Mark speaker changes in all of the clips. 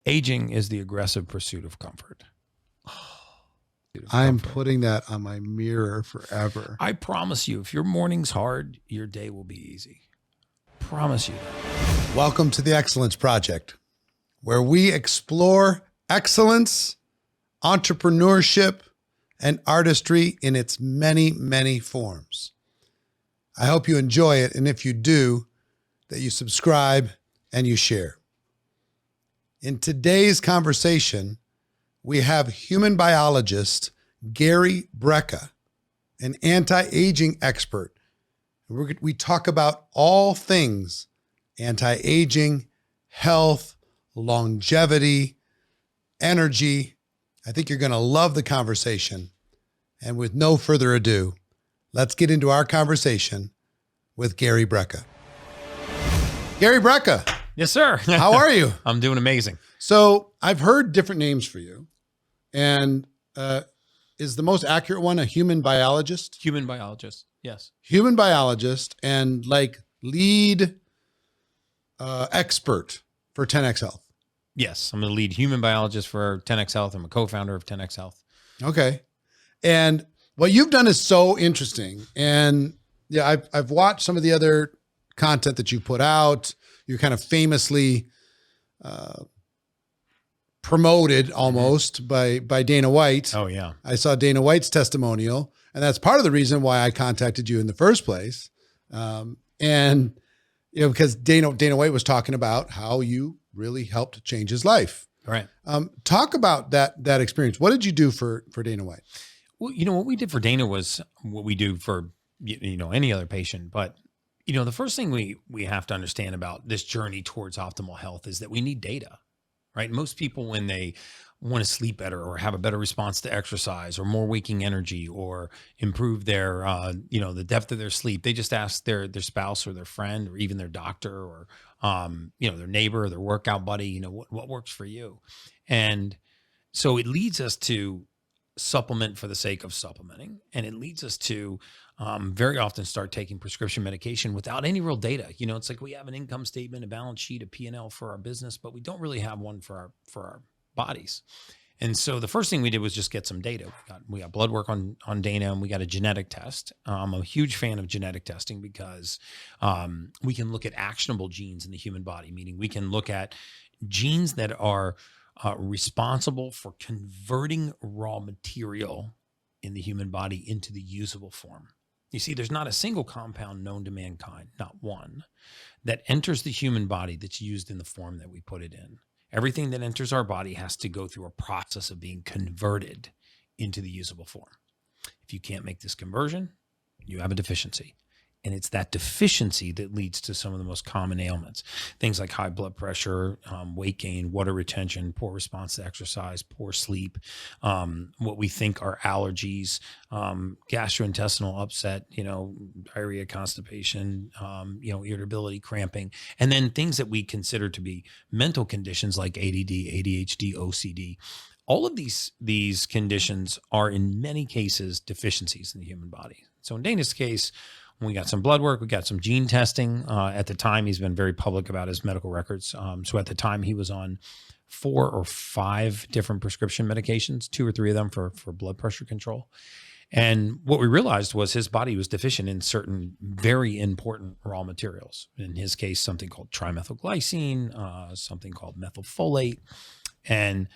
Speaker 1: Aging is the aggressive pursuit of comfort.
Speaker 2: I'm putting that on my mirror forever.
Speaker 1: I promise you, if your morning's hard, your day will be easy. Promise you that.
Speaker 2: Welcome to the Excellence Project, where we explore excellence, entrepreneurship, and artistry in its many, many forms. I hope you enjoy it, and if you do, that you subscribe and you share. In today's conversation, we have human biologist Gary Brecka, an anti-aging expert. We talk about all things anti-aging, health, longevity, energy. I think you're going to love the conversation. And with no further ado, let's get into our conversation with Gary Brecka. Gary Brecka.
Speaker 1: Yes, sir.
Speaker 2: How are you?
Speaker 1: I'm doing amazing.
Speaker 2: So I've heard different names for you. And is the most accurate one a human biologist?
Speaker 1: Human biologist, yes.
Speaker 2: Human biologist and like lead expert for 10X Health.
Speaker 1: Yes, I'm the lead human biologist for 10X Health. I'm a co-founder of 10X Health.
Speaker 2: Okay. And what you've done is so interesting. And yeah, I've watched some of the other content that you put out. You're kind of famously promoted almost by Dana White.
Speaker 1: Oh, yeah.
Speaker 2: I saw Dana White's testimonial, and that's part of the reason why I contacted you in the first place. And, you know, because Dana White was talking about how you really helped change his life.
Speaker 1: Right.
Speaker 2: Talk about that experience. What did you do for Dana White?
Speaker 1: Well, you know, what we did for Dana was what we do for, you know, any other patient. But, you know, the first thing we have to understand about this journey towards optimal health is that we need data, right? Most people, when they want to sleep better or have a better response to exercise or more waking energy or improve their, you know, the depth of their sleep, they just ask their spouse or their friend or even their doctor or, you know, their neighbor or their workout buddy, you know, what works for you. And so it leads us to supplement for the sake of supplementing. And it leads us to very often start taking prescription medication without any real data. You know, it's like we have an income statement, a balance sheet, a P&L for our business, but we don't really have one for our bodies. And so the first thing we did was just get some data. We got blood work on Dana, and we got a genetic test. I'm a huge fan of genetic testing because we can look at actionable genes in the human body, meaning we can look at genes that are responsible for converting raw material in the human body into the usable form. You see, there's not a single compound known to mankind, not one, that enters the human body that's used in the form that we put it in. Everything that enters our body has to go through a process of being converted into the usable form. If you can't make this conversion, you have a deficiency. And it's that deficiency that leads to some of the most common ailments. Things like high blood pressure, weight gain, water retention, poor response to exercise, poor sleep, what we think are allergies, gastrointestinal upset, you know, diarrhea, constipation, you know, irritability, cramping, and then things that we consider to be mental conditions like ADD, ADHD, OCD. All of these conditions are in many cases deficiencies in the human body. So in Dana's case, when we got some blood work, we got some gene testing. At the time, he's been very public about his medical records. So at the time, he was on 4 or 5 different prescription medications, 2 or 3 of them for blood pressure control. And what we realized was his body was deficient in certain very important raw materials. In his case, something called trimethylglycine, something called methylfolate, and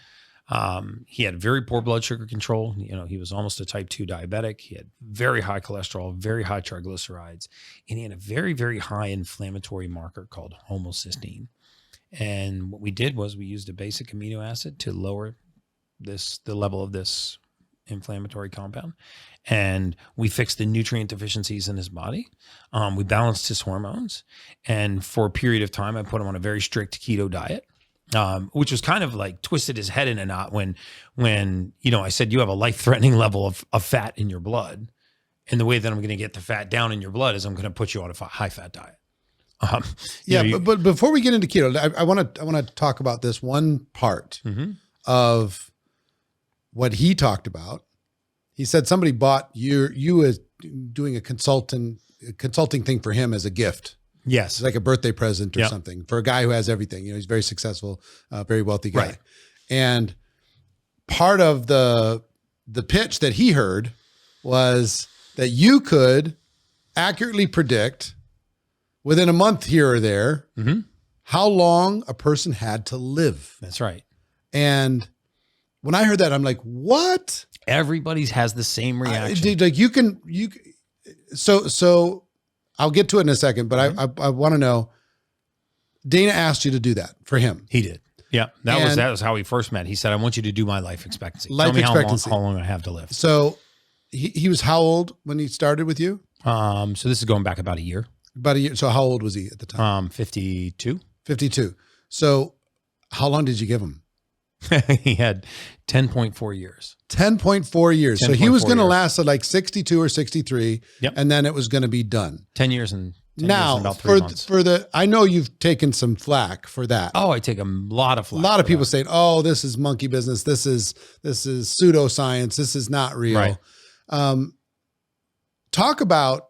Speaker 1: he had very poor blood sugar control. You know, he was almost a type 2 diabetic. He had very high cholesterol, very high triglycerides, and he had a very, very high inflammatory marker called homocysteine. And what we did was we used a basic amino acid to lower the level of this inflammatory compound. And we fixed the nutrient deficiencies in his body. We balanced his hormones. And for a period of time, I put him on a very strict keto diet. Which was kind of like twisted his head in a knot when, you know, I said, you have a life-threatening level of fat in your blood. And the way that I'm going to get the fat down in your blood is I'm going to put you on a high-fat diet.
Speaker 2: But before we get into keto, I want to talk about this one part of what he talked about. He said somebody bought you as doing a consulting thing for him as a gift.
Speaker 1: Yes.
Speaker 2: It's like a birthday present or
Speaker 1: Yep.
Speaker 2: something for a guy who has everything. He's very successful, very wealthy guy.
Speaker 1: Right.
Speaker 2: And part of the pitch that he heard was that you could accurately predict within a month here or there how long a person had to live.
Speaker 1: That's right.
Speaker 2: And when I heard that, I'm like, what?
Speaker 1: Everybody has the same reaction.
Speaker 2: So I'll get to it in a second, but I want to know, Dana asked you to do that for him.
Speaker 1: He did. Yeah. That was how we first met. He said, I want you to do my life expectancy.
Speaker 2: Life
Speaker 1: Tell me
Speaker 2: expectancy.
Speaker 1: how long I have to live.
Speaker 2: So he was how old when he started with you?
Speaker 1: So this is going back about a year.
Speaker 2: About a year. So how old was he at the time?
Speaker 1: 52.
Speaker 2: 52. So how long did you give him?
Speaker 1: He had 10.4 years.
Speaker 2: 10.4 years. So he
Speaker 1: 10.4
Speaker 2: was going to
Speaker 1: years.
Speaker 2: last at like 62 or 63.
Speaker 1: Yep.
Speaker 2: And then it was going to be done.
Speaker 1: 10 years and 10 years
Speaker 2: Now,
Speaker 1: and about 3 months.
Speaker 2: I know you've taken some flack for that.
Speaker 1: Oh, I take a lot of
Speaker 2: A
Speaker 1: flack.
Speaker 2: lot of
Speaker 1: for
Speaker 2: people
Speaker 1: that.
Speaker 2: saying, "Oh, this is monkey business. This is pseudoscience. This is not real."
Speaker 1: Right.
Speaker 2: Talk about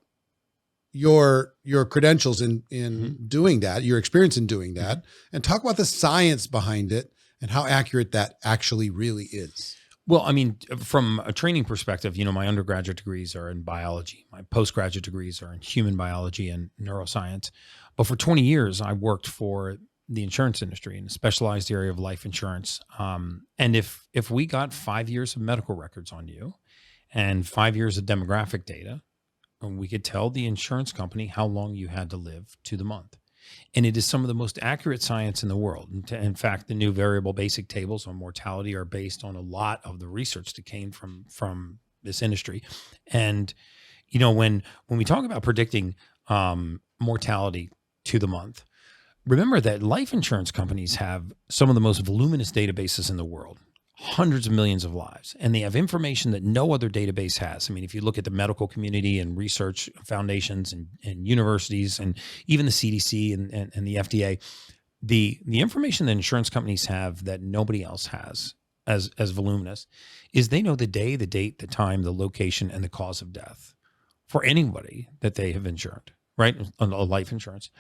Speaker 2: your credentials in doing that, your experience in doing that, and talk about the science behind it and how accurate that actually really is.
Speaker 1: Well, I mean, from a training perspective, my undergraduate degrees are in biology. My postgraduate degrees are in human biology and neuroscience. But for 20 years, I worked for the insurance industry in a specialized area of life insurance. And if we got 5 years of medical records on you and 5 years of demographic data, we could tell the insurance company how long you had to live to the month. And it is some of the most accurate science in the world. In fact, the new variable basic tables on mortality are based on a lot of the research that came from this industry. And, when we talk about predicting mortality to the month, remember that life insurance companies have some of the most voluminous databases in the world. Hundreds of millions of lives, and they have information that no other database has. I mean, if you look at the medical community and research foundations and universities and even the CDC and the FDA, the information that insurance companies have that nobody else has as voluminous is they know the day, the date, the time, the location, and the cause of death for anybody that they have insured. Right? On life insurance.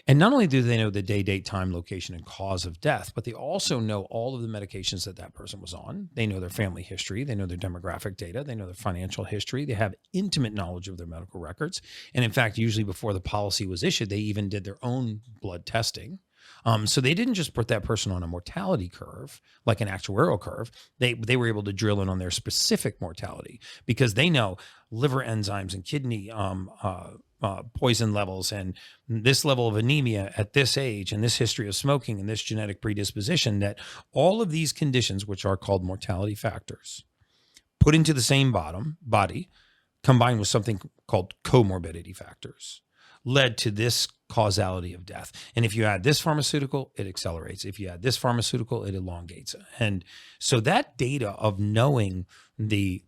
Speaker 1: And not only do they know the day, date, time, location, and cause of death, but they also know all of the medications that person was on. They know their family history. They know their demographic data. They know their financial history. They have intimate knowledge of their medical records. And in fact, usually before the policy was issued, they even did their own blood testing. So they didn't just put that person on a mortality curve, like an actuarial curve. They were able to drill in on their specific mortality because they know liver enzymes and kidney poison levels and this level of anemia at this age and this history of smoking and this genetic predisposition, that all of these conditions, which are called mortality factors, put into the same body, combined with something called comorbidity factors, led to this causality of death. And if you add this pharmaceutical, it accelerates. If you add this pharmaceutical, it elongates. And so that data of knowing the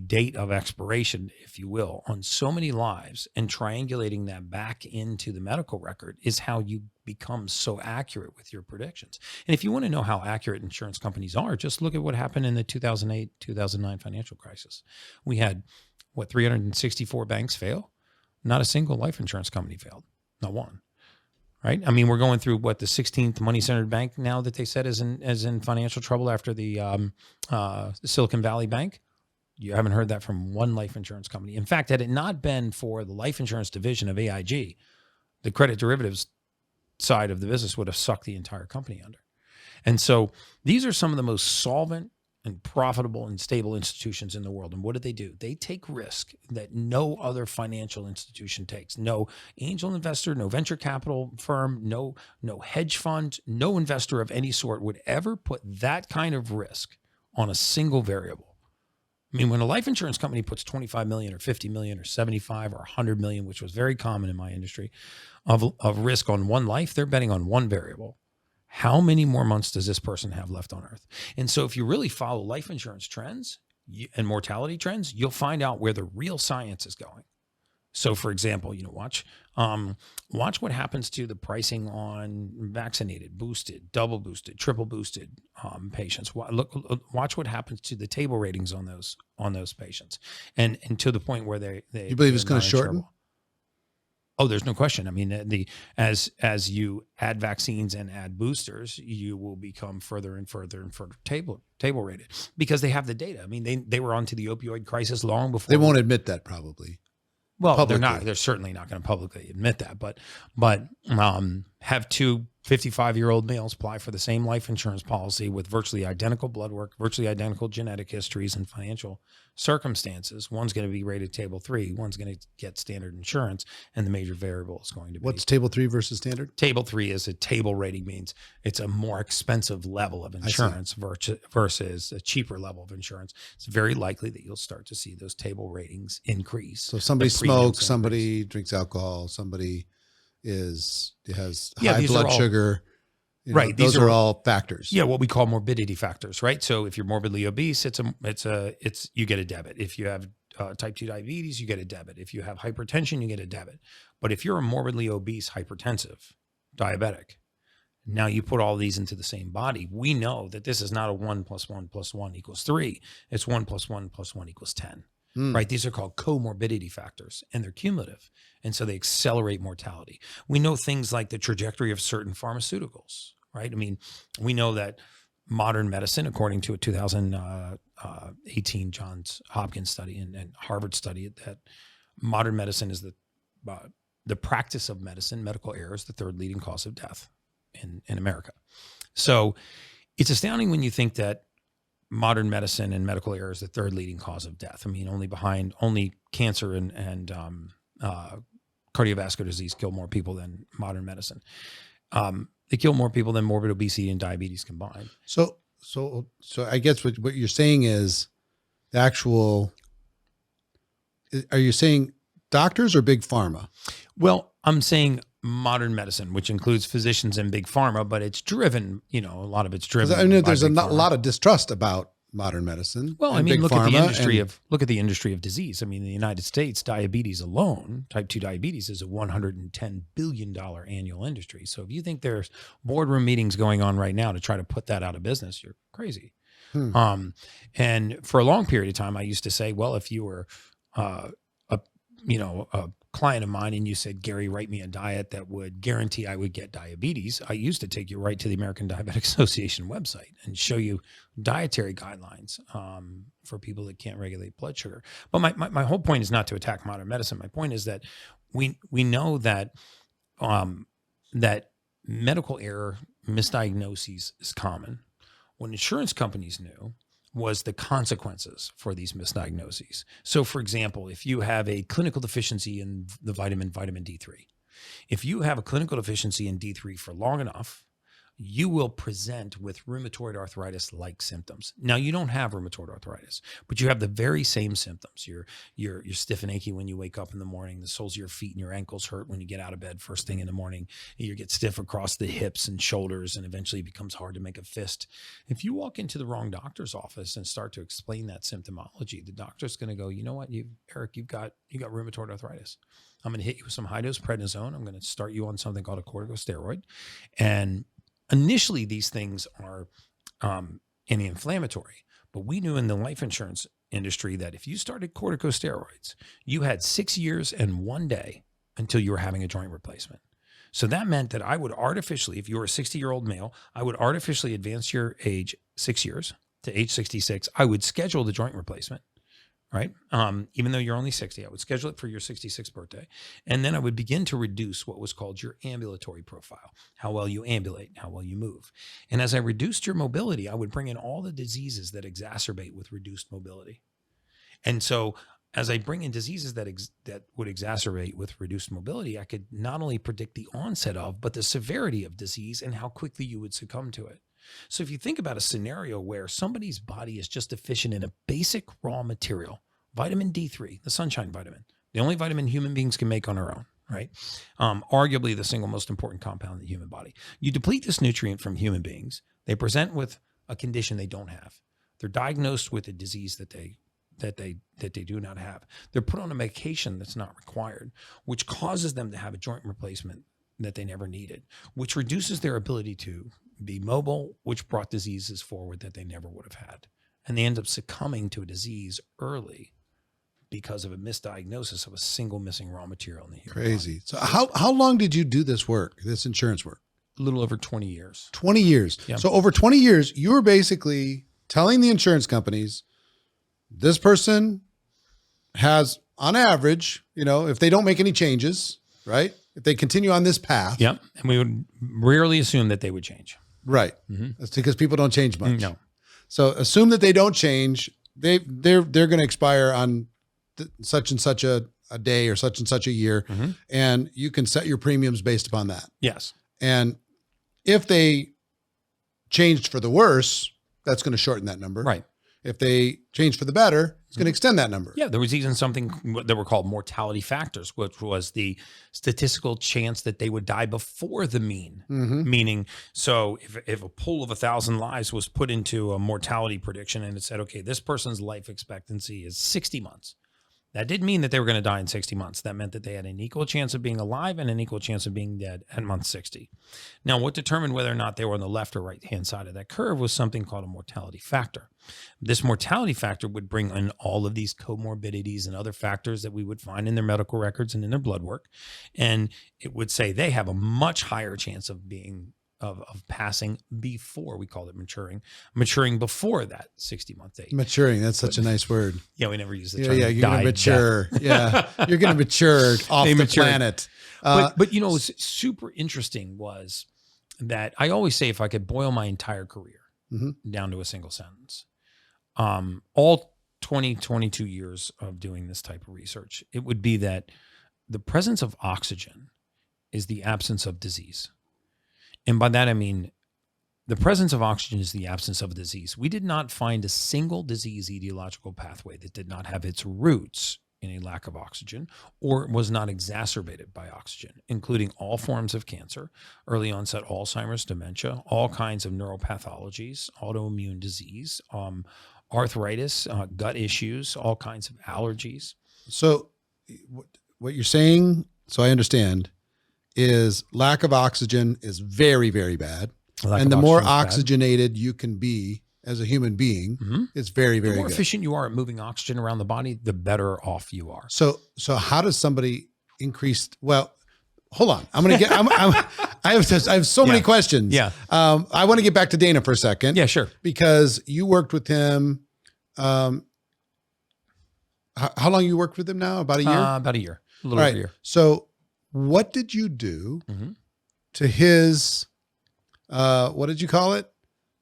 Speaker 1: date of expiration, if you will, on so many lives and triangulating that back into the medical record is how you become so accurate with your predictions. And if you want to know how accurate insurance companies are, just look at what happened in the 2008-2009 financial crisis. We had, 364 banks fail? Not a single life insurance company failed. Not one. Right? I mean, we're going through the 16th money-centered bank now that they said is in financial trouble after the Silicon Valley Bank. You haven't heard that from one life insurance company. In fact, had it not been for the life insurance division of AIG, the credit derivatives side of the business would have sucked the entire company under. And so these are some of the most solvent and profitable and stable institutions in the world. And what do? They take risk that no other financial institution takes. No angel investor, no venture capital firm, no hedge fund, no investor of any sort would ever put that kind of risk on a single variable. I mean, when a life insurance company puts 25 million or 50 million or 75 or 100 million, which was very common in my industry, of risk on one life, they're betting on one variable. How many more months does this person have left on earth? And so if you really follow life insurance trends and mortality trends, you'll find out where the real science is going. So for example, watch what happens to the pricing on vaccinated, boosted, double boosted, triple boosted patients. Watch what happens to the table ratings on those patients, and to the point where they
Speaker 2: You believe it's going to shorten?
Speaker 1: Oh, there's no question. I mean, as you add vaccines and add boosters, you will become further and further and further table rated because they have the data. I mean, they were onto the opioid crisis long before.
Speaker 2: They won't admit that probably.
Speaker 1: Well,
Speaker 2: publicly.
Speaker 1: they're not. They're certainly not going to publicly admit that. But have two 55-year-old males apply for the same life insurance policy with virtually identical blood work, virtually identical genetic histories and financial circumstances. One's going to be rated Table 3. One's going to get standard insurance, and the major variable is going to be
Speaker 2: What's Table 3 versus standard?
Speaker 1: Table 3 is a table rating, means it's a more expensive level of insurance versus a cheaper level of insurance. It's very likely that you'll start to see those table ratings increase.
Speaker 2: So somebody smokes, somebody drinks alcohol, somebody has high blood sugar.
Speaker 1: Right.
Speaker 2: Those are all factors.
Speaker 1: Yeah. What we call morbidity factors, right? So if you're morbidly obese, you get a debit. If you have type 2 diabetes, you get a debit. If you have hypertension, you get a debit. But if you're a morbidly obese, hypertensive, diabetic, now you put all these into the same body. We know that this is not a 1 + 1 + 1 = 3. It's 1 + 1 + 1 = 10. Right? These are called comorbidity factors, and they're cumulative. And so they accelerate mortality. We know things like the trajectory of certain pharmaceuticals, right? I mean, we know that modern medicine, according to a 2018 Johns Hopkins study and Harvard study, that modern medicine is the practice of medicine. Medical error is the third leading cause of death in America. So it's astounding when you think that modern medicine and medical error is the third leading cause of death. I mean, only cancer and cardiovascular disease kill more people than modern medicine. They kill more people than morbid obesity and diabetes combined.
Speaker 2: So I guess what you're saying is the actual. Are you saying doctors or big pharma?
Speaker 1: Well, I'm saying modern medicine, which includes physicians and big pharma, but it's driven, a lot of it's driven.
Speaker 2: I know there's a lot of distrust about modern medicine.
Speaker 1: Well, I mean, look at the industry of disease. I mean, in the United States, diabetes alone, type 2 diabetes, is a $110 billion annual industry. So if you think there's boardroom meetings going on right now to try to put that out of business, you're crazy. And for a long period of time, I used to say, well, if you were a client of mine and you said, Gary, write me a diet that would guarantee I would get diabetes, I used to take you right to the American Diabetic Association website and show you dietary guidelines for people that can't regulate blood sugar. But my whole point is not to attack modern medicine. My point is that we know that that medical error, misdiagnoses is common. What insurance companies knew was the consequences for these misdiagnoses. So for example, if you have a clinical deficiency in the vitamin D3, if you have a clinical deficiency in D3 for long enough, you will present with rheumatoid arthritis-like symptoms. Now, you don't have rheumatoid arthritis, but you have the very same symptoms. You're stiff and achy when you wake up in the morning. The soles of your feet and your ankles hurt when you get out of bed first thing in the morning. You get stiff across the hips and shoulders, and eventually it becomes hard to make a fist. If you walk into the wrong doctor's office and start to explain that symptomology, the doctor's going to go, you know what, Eric, you've got rheumatoid arthritis. I'm going to hit you with some high-dose prednisone. I'm going to start you on something called a corticosteroid. And initially, these things are anti-inflammatory, but we knew in the life insurance industry that if you started corticosteroids, you had 6 years and 1 day until you were having a joint replacement. So that meant that I would artificially, if you were a 60-year-old male, I would artificially advance your age 6 years to age 66. I would schedule the joint replacement, right? Even though you're only 60, I would schedule it for your 66th birthday. And then I would begin to reduce what was called your ambulatory profile, how well you ambulate, how well you move. And as I reduced your mobility, I would bring in all the diseases that exacerbate with reduced mobility. And so as I bring in diseases that would exacerbate with reduced mobility, I could not only predict the onset of, but the severity of disease and how quickly you would succumb to it. So if you think about a scenario where somebody's body is just deficient in a basic raw material, vitamin D3, the sunshine vitamin, the only vitamin human beings can make on our own, right? Arguably the single most important compound in the human body. You deplete this nutrient from human beings, they present with a condition they don't have. They're diagnosed with a disease that they do not have. They're put on a medication that's not required, which causes them to have a joint replacement that they never needed, which reduces their ability to be mobile, which brought diseases forward that they never would have had. And they end up succumbing to a disease early because of a misdiagnosis of a single missing raw material in the human
Speaker 2: Crazy.
Speaker 1: body.
Speaker 2: So how long did you do this work, this insurance work?
Speaker 1: A little over 20 years.
Speaker 2: 20 years.
Speaker 1: Yeah.
Speaker 2: So over 20 years, you were basically telling the insurance companies, this person has, on average, if they don't make any changes, right? If they continue on this path.
Speaker 1: Yep. And we would rarely assume that they would change.
Speaker 2: Right.
Speaker 1: Mm-hmm.
Speaker 2: That's because people don't change much.
Speaker 1: No.
Speaker 2: So assume that they don't change. They're going to expire on such and such a day or such and such a year.
Speaker 1: Mm-hmm.
Speaker 2: And you can set your premiums based upon that.
Speaker 1: Yes.
Speaker 2: And if they changed for the worse, that's going to shorten that number.
Speaker 1: Right.
Speaker 2: If they change for the better, it's going to extend that number.
Speaker 1: Yeah, there was even something that were called mortality factors, which was the statistical chance that they would die before the mean.
Speaker 2: Mm-hmm.
Speaker 1: Meaning, so if a pool of 1,000 lives was put into a mortality prediction and it said, okay, this person's life expectancy is 60 months. That didn't mean that they were going to die in 60 months. That meant that they had an equal chance of being alive and an equal chance of being dead at month 60. Now, what determined whether or not they were on the left or right-hand side of that curve was something called a mortality factor. This mortality factor would bring in all of these comorbidities and other factors that we would find in their medical records and in their blood work. And it would say they have a much higher chance of being of passing before, we call it maturing before that 60-month date.
Speaker 2: Maturing. That's such a nice word.
Speaker 1: Yeah, we never use the term.
Speaker 2: Yeah, you're going to mature. Yeah, you're going to mature off the planet.
Speaker 1: But what's super interesting was that I always say if I could boil my entire career down to a single sentence, all 22 years of doing this type of research, it would be that the presence of oxygen is the absence of disease. And by that, I mean, the presence of oxygen is the absence of disease. We did not find a single disease etiological pathway that did not have its roots in a lack of oxygen or was not exacerbated by oxygen, including all forms of cancer, early onset Alzheimer's, dementia, all kinds of neuropathologies, autoimmune disease, arthritis, gut issues, all kinds of allergies.
Speaker 2: So what you're saying, so I understand, is lack of oxygen is very, very bad. And the more oxygenated you can be as a human being, it's very, very good.
Speaker 1: The more efficient you are at moving oxygen around the body, the better off you are.
Speaker 2: So how does somebody increase? Well, hold on. I'm going to get, I have so many questions.
Speaker 1: Yeah.
Speaker 2: I want to get back to Dana for a second.
Speaker 1: Yeah, sure.
Speaker 2: Because you worked with him. How long you worked with him now? About a year?
Speaker 1: About a year. A little over a year.
Speaker 2: So what did you do to his, what did you call it?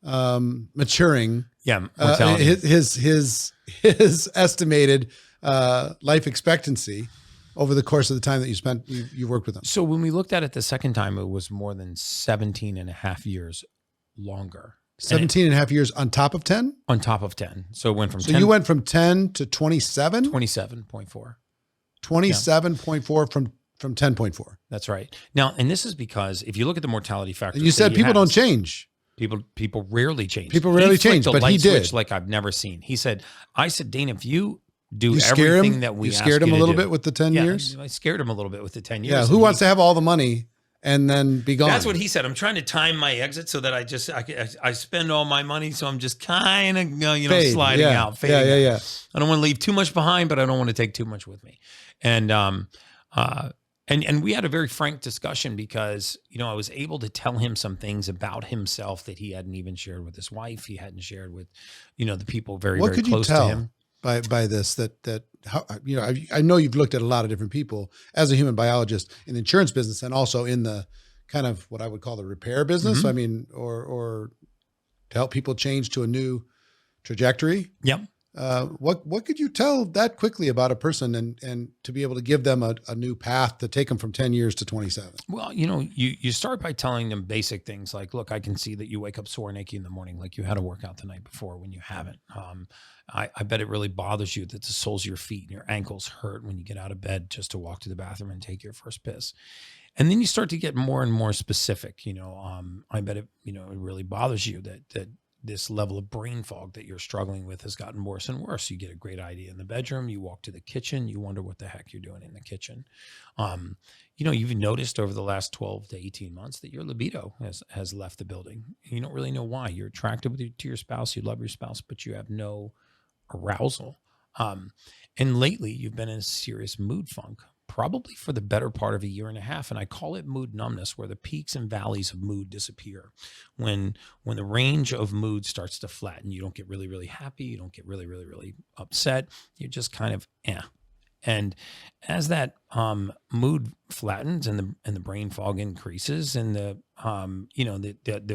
Speaker 2: Maturing.
Speaker 1: Yeah. Mortality.
Speaker 2: His estimated life expectancy over the course of the time that you worked with him.
Speaker 1: So when we looked at it the second time, it was more than 17 and a half years longer.
Speaker 2: 17 and a half years on top of 10?
Speaker 1: On top of 10. So it went from 10.
Speaker 2: So you went from 10 to 27?
Speaker 1: 27.4.
Speaker 2: 27.4 from 10.4.
Speaker 1: That's right. Now, and this is because if you look at the mortality factor,
Speaker 2: you said people don't change.
Speaker 1: People rarely change.
Speaker 2: People rarely change, but he did.
Speaker 1: Like I've never seen. He said, I said, Dana, if you do everything that we ask you to do. You
Speaker 2: scared him a little bit with the 10 years?
Speaker 1: I scared him a little bit with the 10 years.
Speaker 2: Yeah. Who wants to have all the money and then be gone?
Speaker 1: That's what he said. I'm trying to time my exit so that I spend all my money. So I'm just kind of, sliding out. Fading out. I don't want to leave too much behind, but I don't want to take too much with me. And we had a very frank discussion because, I was able to tell him some things about himself that he hadn't even shared with his wife. He hadn't shared with, the people very, very close to him.
Speaker 2: By this, I know you've looked at a lot of different people as a human biologist in the insurance business and also in the kind of what I would call the repair business. I mean, or to help people change to a new trajectory.
Speaker 1: Yep.
Speaker 2: What could you tell that quickly about a person and to be able to give them a new path to take them from 10 years to 27? Well,
Speaker 1: you start by telling them basic things like, look, I can see that you wake up sore and achy in the morning, like you had a workout the night before when you haven't. I bet it really bothers you that the soles of your feet and your ankles hurt when you get out of bed just to walk to the bathroom and take your first piss. And then you start to get more and more specific. I bet it, it really bothers you that this level of brain fog that you're struggling with has gotten worse and worse. You get a great idea in the bedroom, you walk to the kitchen, you wonder what the heck you're doing in the kitchen. You've noticed over the last 12 to 18 months that your libido has left the building. You don't really know why. You're attracted to your spouse, you love your spouse, but you have no arousal. And lately you've been in a serious mood funk, probably for the better part of a year and a half. And I call it mood numbness, where the peaks and valleys of mood disappear. When the range of mood starts to flatten, you don't get really, really happy. You don't get really, really, really upset. You're just kind of, And as that mood flattens and the brain fog increases and the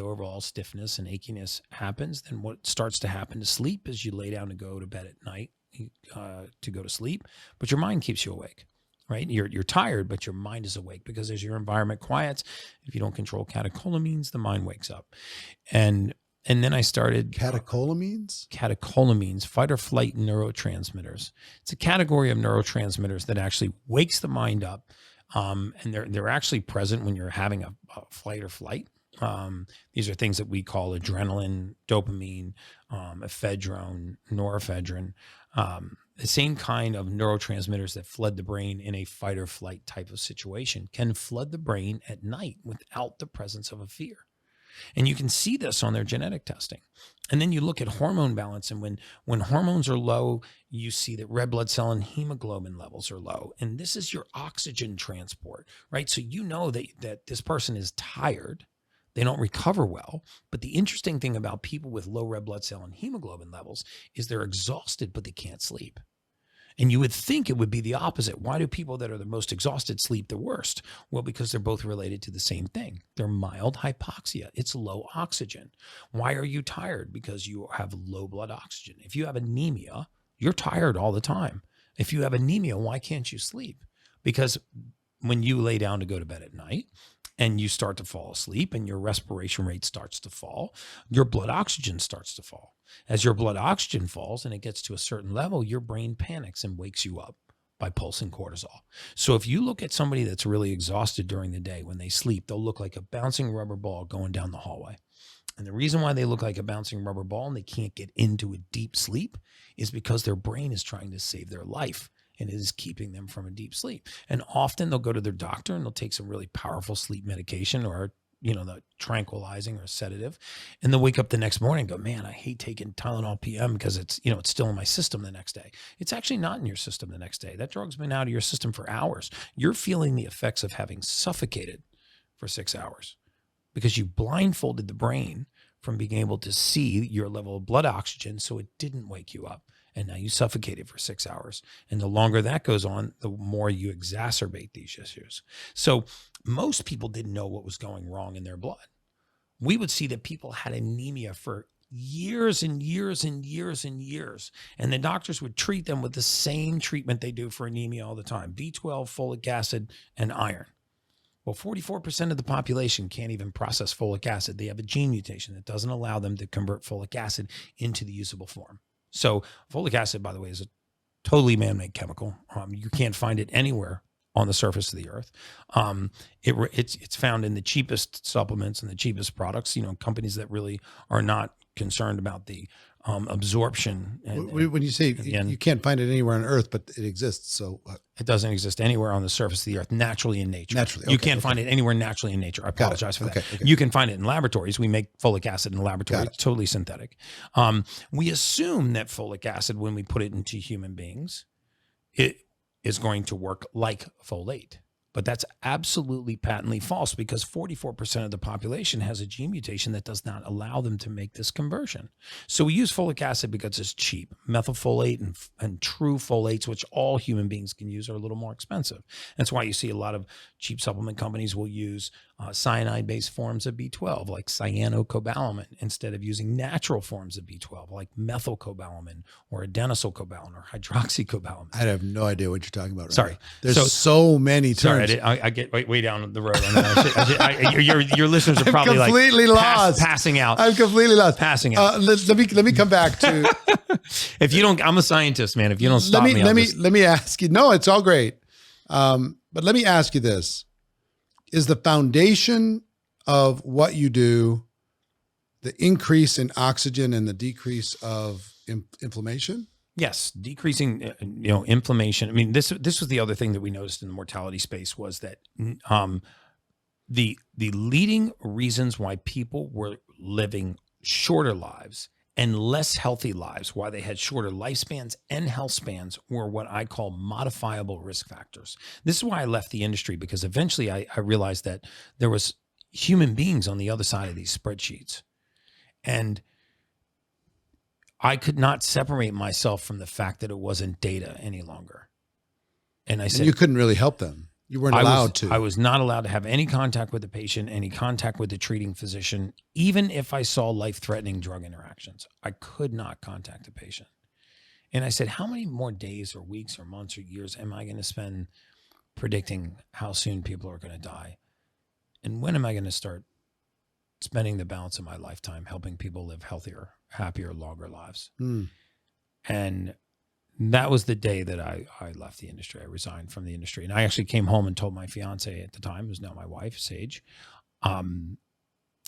Speaker 1: overall stiffness and achiness happens, then what starts to happen to sleep is you lay down to go to bed at night to go to sleep, but your mind keeps you awake, right? You're tired, but your mind is awake, because as your environment quiets, if you don't control catecholamines, the mind wakes up. And then I started catecholamines, fight or flight neurotransmitters. It's a category of neurotransmitters that actually wakes the mind up. And they're actually present when you're having a flight or flight. These are things that we call adrenaline, dopamine, ephedrine, norepinephrine, the same kind of neurotransmitters that flood the brain in a fight or flight type of situation can flood the brain at night without the presence of a fear. And you can see this on their genetic testing. And then you look at hormone balance, and when hormones are low, you see that red blood cell and hemoglobin levels are low. And this is your oxygen transport, right? So you know that this person is tired. They don't recover well. But the interesting thing about people with low red blood cell and hemoglobin levels is they're exhausted, but they can't sleep. And you would think it would be the opposite. Why do people that are the most exhausted sleep the worst? Well, because they're both related to the same thing. They're mild hypoxia. It's low oxygen. Why are you tired? Because you have low blood oxygen. If you have anemia, you're tired all the time. If you have anemia, why can't you sleep? Because when you lay down to go to bed at night and you start to fall asleep and your respiration rate starts to fall, your blood oxygen starts to fall. As your blood oxygen falls and it gets to a certain level, your brain panics and wakes you up by pulsing cortisol. So if you look at somebody that's really exhausted during the day, when they sleep, they'll look like a bouncing rubber ball going down the hallway. And the reason why they look like a bouncing rubber ball and they can't get into a deep sleep is because their brain is trying to save their life, and it is keeping them from a deep sleep. And often they'll go to their doctor and they'll take some really powerful sleep medication, or the tranquilizing or sedative, and they'll wake up the next morning and go, man, I hate taking Tylenol PM because it's still in my system the next day. It's actually not in your system the next day. That drug's been out of your system for hours. You're feeling the effects of having suffocated for 6 hours because you blindfolded the brain from being able to see your level of blood oxygen, so it didn't wake you up. And now you suffocated for 6 hours. And the longer that goes on, the more you exacerbate these issues. So most people didn't know what was going wrong in their blood. We would see that people had anemia for years and years and years and years. And the doctors would treat them with the same treatment they do for anemia all the time: B12, folic acid, and iron. Well, 44% of the population can't even process folic acid. They have a gene mutation that doesn't allow them to convert folic acid into the usable form. So folic acid, by the way, is a totally man-made chemical. You can't find it anywhere on the surface of the earth. It's found in the cheapest supplements and the cheapest products, companies that really are not concerned about the absorption.
Speaker 2: When you say you can't find it anywhere on earth, but it exists. So
Speaker 1: it doesn't exist anywhere on the surface of the earth naturally in nature.
Speaker 2: Naturally.
Speaker 1: You can't find it anywhere naturally in nature. I apologize for that.
Speaker 2: Okay.
Speaker 1: You can find it in laboratories. We make folic acid in the laboratory. It's totally synthetic. We assume that folic acid, when we put it into human beings, it is going to work like folate. But that's absolutely patently false, because 44% of the population has a gene mutation that does not allow them to make this conversion. So we use folic acid because it's cheap. Methylfolate and true folates, which all human beings can use, are a little more expensive. That's why you see a lot of cheap supplement companies will use cyanide-based forms of B12, like cyanocobalamin, instead of using natural forms of B12, like methylcobalamin or adenosylcobalamin or hydroxycobalamin.
Speaker 2: I have no idea what you're talking about.
Speaker 1: Sorry.
Speaker 2: There's so many terms.
Speaker 1: Sorry, I get way down the road. Your listeners are probably
Speaker 2: completely lost.
Speaker 1: Passing out.
Speaker 2: I'm completely lost.
Speaker 1: Passing out.
Speaker 2: Let me come back to.
Speaker 1: If you don't, I'm a scientist, man. If you don't stop me,
Speaker 2: let me ask you. No, it's all great. But let me ask you this. Is the foundation of what you do the increase in oxygen and the decrease of inflammation?
Speaker 1: Yes, decreasing inflammation. I mean, this was the other thing that we noticed in the mortality space, was that the leading reasons why people were living shorter lives and less healthy lives, why they had shorter lifespans and health spans, were what I call modifiable risk factors. This is why I left the industry, because eventually I realized that there was human beings on the other side of these spreadsheets. And I could not separate myself from the fact that it wasn't data any longer. And I said,
Speaker 2: you couldn't really help them. You weren't allowed to.
Speaker 1: I was not allowed to have any contact with the patient, any contact with the treating physician, even if I saw life-threatening drug interactions. I could not contact the patient. And I said, how many more days or weeks or months or years am I going to spend predicting how soon people are going to die? And when am I going to start spending the balance of my lifetime helping people live healthier, happier, longer lives? And that was the day that I left the industry. I resigned from the industry. And I actually came home and told my fiance at the time, who's now my wife, Sage, I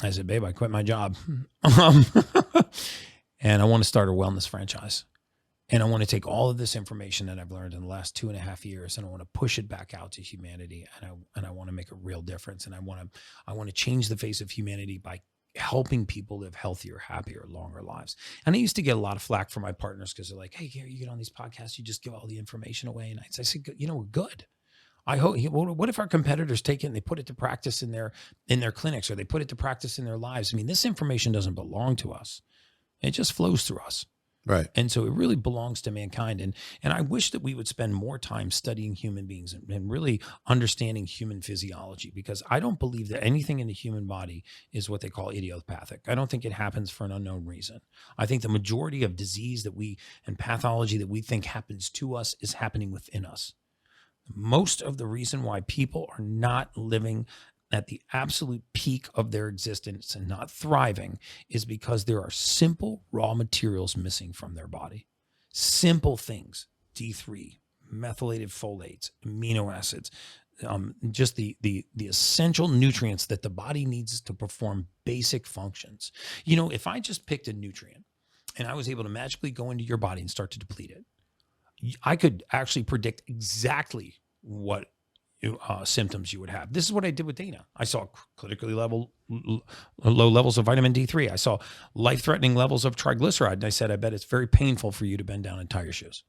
Speaker 1: said, babe, I quit my job. And I want to start a wellness franchise. And I want to take all of this information that I've learned in the last 2.5 years, and I want to push it back out to humanity. And I want to make a real difference. And I want to change the face of humanity by helping people live healthier, happier, longer lives. And I used to get a lot of flack from my partners because they're like, hey, Gary, you get on these podcasts, you just give all the information away. And I said, you know, we're good. I hope, what if our competitors take it and they put it to practice in their clinics, or they put it to practice in their lives? I mean, this information doesn't belong to us. It just flows through us.
Speaker 2: Right.
Speaker 1: And so it really belongs to mankind. And I wish that we would spend more time studying human beings and really understanding human physiology, because I don't believe that anything in the human body is what they call idiopathic. I don't think it happens for an unknown reason. I think the majority of disease and pathology that we think happens to us is happening within us. Most of the reason why people are not living at the absolute peak of their existence and not thriving is because there are simple raw materials missing from their body. Simple things: D3, methylated folates, amino acids, just the essential nutrients that the body needs to perform basic functions. You know, if I just picked a nutrient and I was able to magically go into your body and start to deplete it, I could actually predict exactly what symptoms you would have. This is what I did with Dana. I saw critically low levels of vitamin D3. I saw life-threatening levels of triglyceride. And I said, I bet it's very painful for you to bend down and tie your shoes.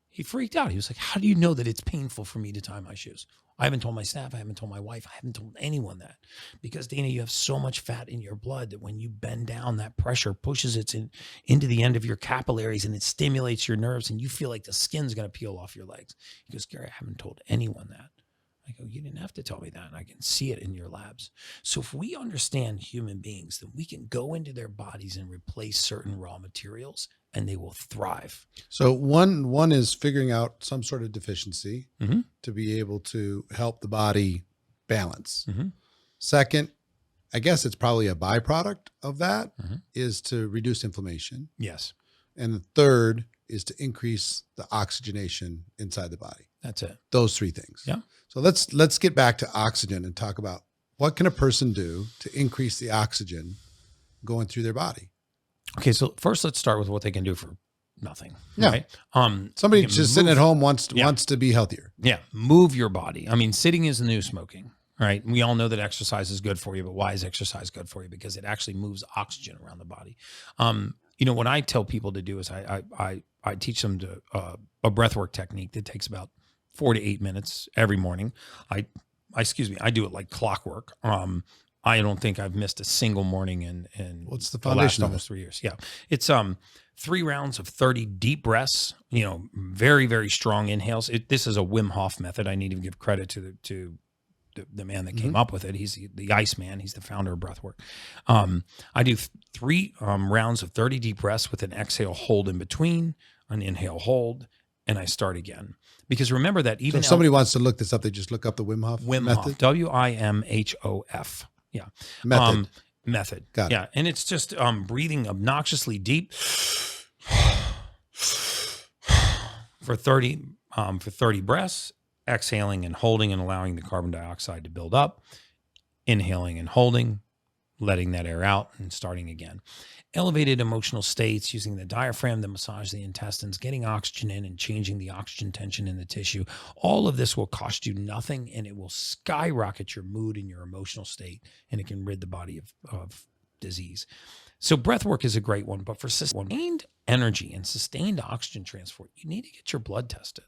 Speaker 1: He freaked out. He was like, how do you know that it's painful for me to tie my shoes? I haven't told my staff. I haven't told my wife. I haven't told anyone that. Because, Dana, you have so much fat in your blood that when you bend down, that pressure pushes it into the end of your capillaries, and it stimulates your nerves, and you feel like the skin's going to peel off your legs. He goes, Gary, I haven't told anyone that. I go, you didn't have to tell me that. And I can see it in your labs. So if we understand human beings, then we can go into their bodies and replace certain raw materials, and they will thrive.
Speaker 2: So one is figuring out some sort of deficiency to be able to help the body balance. Second, I guess it's probably a byproduct of that, is to reduce inflammation.
Speaker 1: Yes.
Speaker 2: And the third is to increase the oxygenation inside the body.
Speaker 1: That's it.
Speaker 2: Those three things.
Speaker 1: Yeah.
Speaker 2: So let's get back to oxygen and talk about what can a person do to increase the oxygen going through their body.
Speaker 1: Okay, so first let's start with what they can do for nothing.
Speaker 2: Yeah.
Speaker 1: Right?
Speaker 2: Somebody just sitting at home wants to be healthier.
Speaker 1: Yeah, move your body. I mean, sitting is the new smoking, right? We all know that exercise is good for you, but why is exercise good for you? Because it actually moves oxygen around the body. You know, what I tell people to do is I teach them to a breathwork technique that takes about 4 to 8 minutes every morning. I do it like clockwork. I don't think I've missed a single morning in
Speaker 2: What's the
Speaker 1: last
Speaker 2: foundation of
Speaker 1: almost 3 years. Yeah. It's 3 rounds of 30 deep breaths, you know, very, very strong inhales. This is a Wim Hof method. I need to give credit to the man that came up with it. He's the Ice Man. He's the founder of breathwork. I do 3 rounds of 30 deep breaths with an exhale hold in between, an inhale hold, and I start again. Because remember that even
Speaker 2: if somebody wants to look this up, they just look up the Wim Hof method.
Speaker 1: Hof, WIMHOF. Yeah. Method.
Speaker 2: Got it.
Speaker 1: Yeah. And it's just breathing obnoxiously deep for 30 breaths, exhaling and holding and allowing the carbon dioxide to build up, inhaling and holding, letting that air out, and starting again. Elevated emotional states, using the diaphragm to massage the intestines, getting oxygen in and changing the oxygen tension in the tissue. All of this will cost you nothing, and it will skyrocket your mood and your emotional state, and it can rid the body of disease. So breath work is a great one, but for sustained energy and sustained oxygen transport, you need to get your blood tested.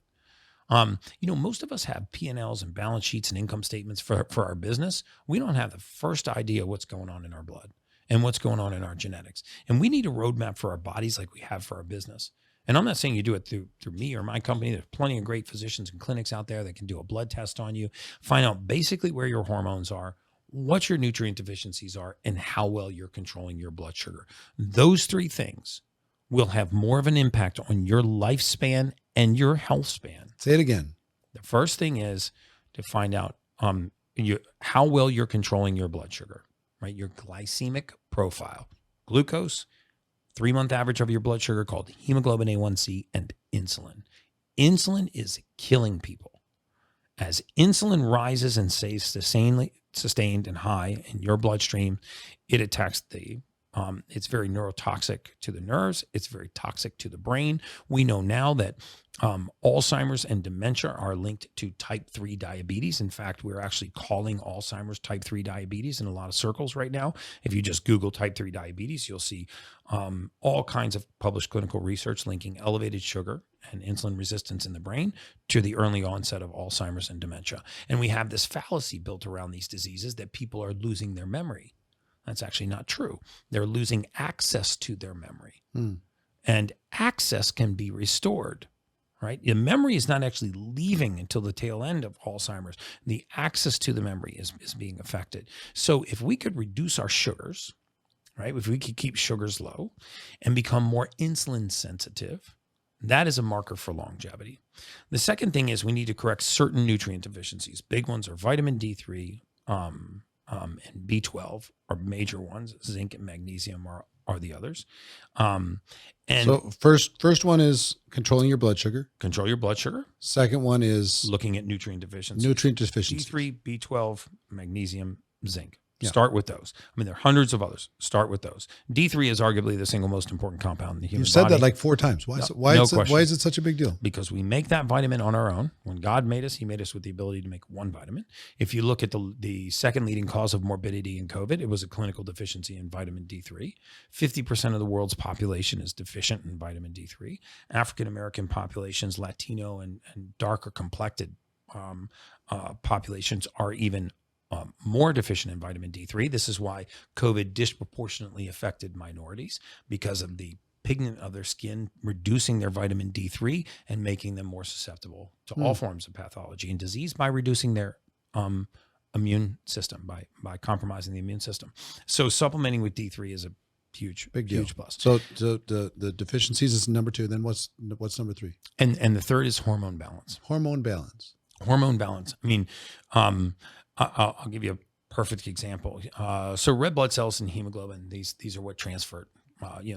Speaker 1: Most of us have P&Ls and balance sheets and income statements for our business. We don't have the first idea what's going on in our blood and what's going on in our genetics. And we need a roadmap for our bodies like we have for our business. And I'm not saying you do it through me or my company. There's plenty of great physicians and clinics out there that can do a blood test on you, find out basically where your hormones are, what your nutrient deficiencies are, and how well you're controlling your blood sugar. Those three things will have more of an impact on your lifespan and your health span.
Speaker 2: Say it again.
Speaker 1: The first thing is to find out how well you're controlling your blood sugar, right? Your glycemic profile, glucose, 3-month average of your blood sugar called hemoglobin A1C, and insulin. Insulin is killing people. As insulin rises and stays sustained and high in your bloodstream, it attacks it's very neurotoxic to the nerves. It's very toxic to the brain. We know now that Alzheimer's and dementia are linked to type 3 diabetes. In fact, we're actually calling Alzheimer's type 3 diabetes in a lot of circles right now. If you just Google type 3 diabetes, you'll see all kinds of published clinical research linking elevated sugar and insulin resistance in the brain to the early onset of Alzheimer's and dementia. And we have this fallacy built around these diseases that people are losing their memory. That's actually not true. They're losing access to their memory. And access can be restored, right? The memory is not actually leaving until the tail end of Alzheimer's. The access to the memory is being affected. So if we could reduce our sugars, right? If we could keep sugars low and become more insulin sensitive, that is a marker for longevity. The second thing is we need to correct certain nutrient deficiencies. Big ones are vitamin D3, and B12 are major ones. Zinc and magnesium are the others. And
Speaker 2: So first one is controlling your blood sugar.
Speaker 1: control your blood sugar.
Speaker 2: Second one is
Speaker 1: Looking at nutrient deficiencies.
Speaker 2: nutrient deficiency.
Speaker 1: D3, B12, magnesium, zinc.
Speaker 2: Yeah.
Speaker 1: Start with those. I mean, there are hundreds of others. Start with those. D3 is arguably the single most important compound in the human
Speaker 2: You've said
Speaker 1: body.
Speaker 2: that like 4 times. Why is it such a big deal?
Speaker 1: Because we make that vitamin on our own. When God made us, he made us with the ability to make one vitamin. If you look at the second leading cause of morbidity in COVID, it was a clinical deficiency in vitamin D3. 50% of the world's population is deficient in vitamin D3. African-American populations, Latino and darker complected populations are even more deficient in vitamin D3. This is why COVID disproportionately affected minorities, because of the pigment of their skin reducing their vitamin D3 and making them more susceptible to all forms of pathology and disease by reducing their immune system, by compromising the immune system. So supplementing with D3 is a huge plus.
Speaker 2: So the deficiencies is number 2. Then what's number 3?
Speaker 1: And the third is hormone balance.
Speaker 2: Hormone balance.
Speaker 1: Hormone balance. I mean, I'll give you a perfect example. So red blood cells and hemoglobin, these are what transfer.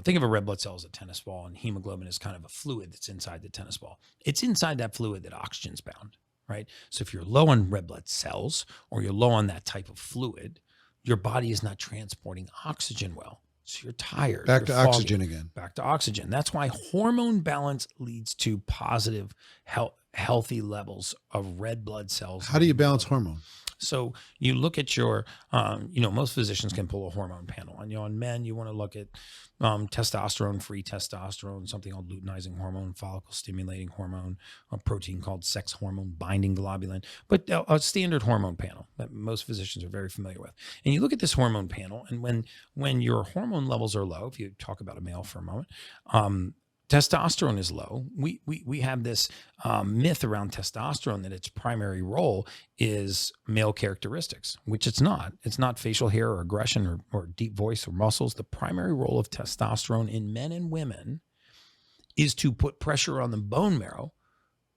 Speaker 1: Think of a red blood cell as a tennis ball, and hemoglobin is kind of a fluid that's inside the tennis ball. It's inside that fluid that oxygen's bound, right? So if you're low on red blood cells or you're low on that type of fluid, your body is not transporting oxygen well. So you're tired.
Speaker 2: Back to
Speaker 1: foggy.
Speaker 2: oxygen again.
Speaker 1: Back to oxygen. That's why hormone balance leads to positive, healthy levels of red blood cells.
Speaker 2: How do you balance hormone?
Speaker 1: So you look at your, most physicians can pull a hormone panel. And on men, you want to look at testosterone, free testosterone, something called luteinizing hormone, follicle stimulating hormone, a protein called sex hormone binding globulin, but a standard hormone panel that most physicians are very familiar with. And you look at this hormone panel, and when your hormone levels are low, if you talk about a male for a moment, testosterone is low. We have this myth around testosterone that its primary role is male characteristics, which it's not. It's not facial hair or aggression or deep voice or muscles. The primary role of testosterone in men and women is to put pressure on the bone marrow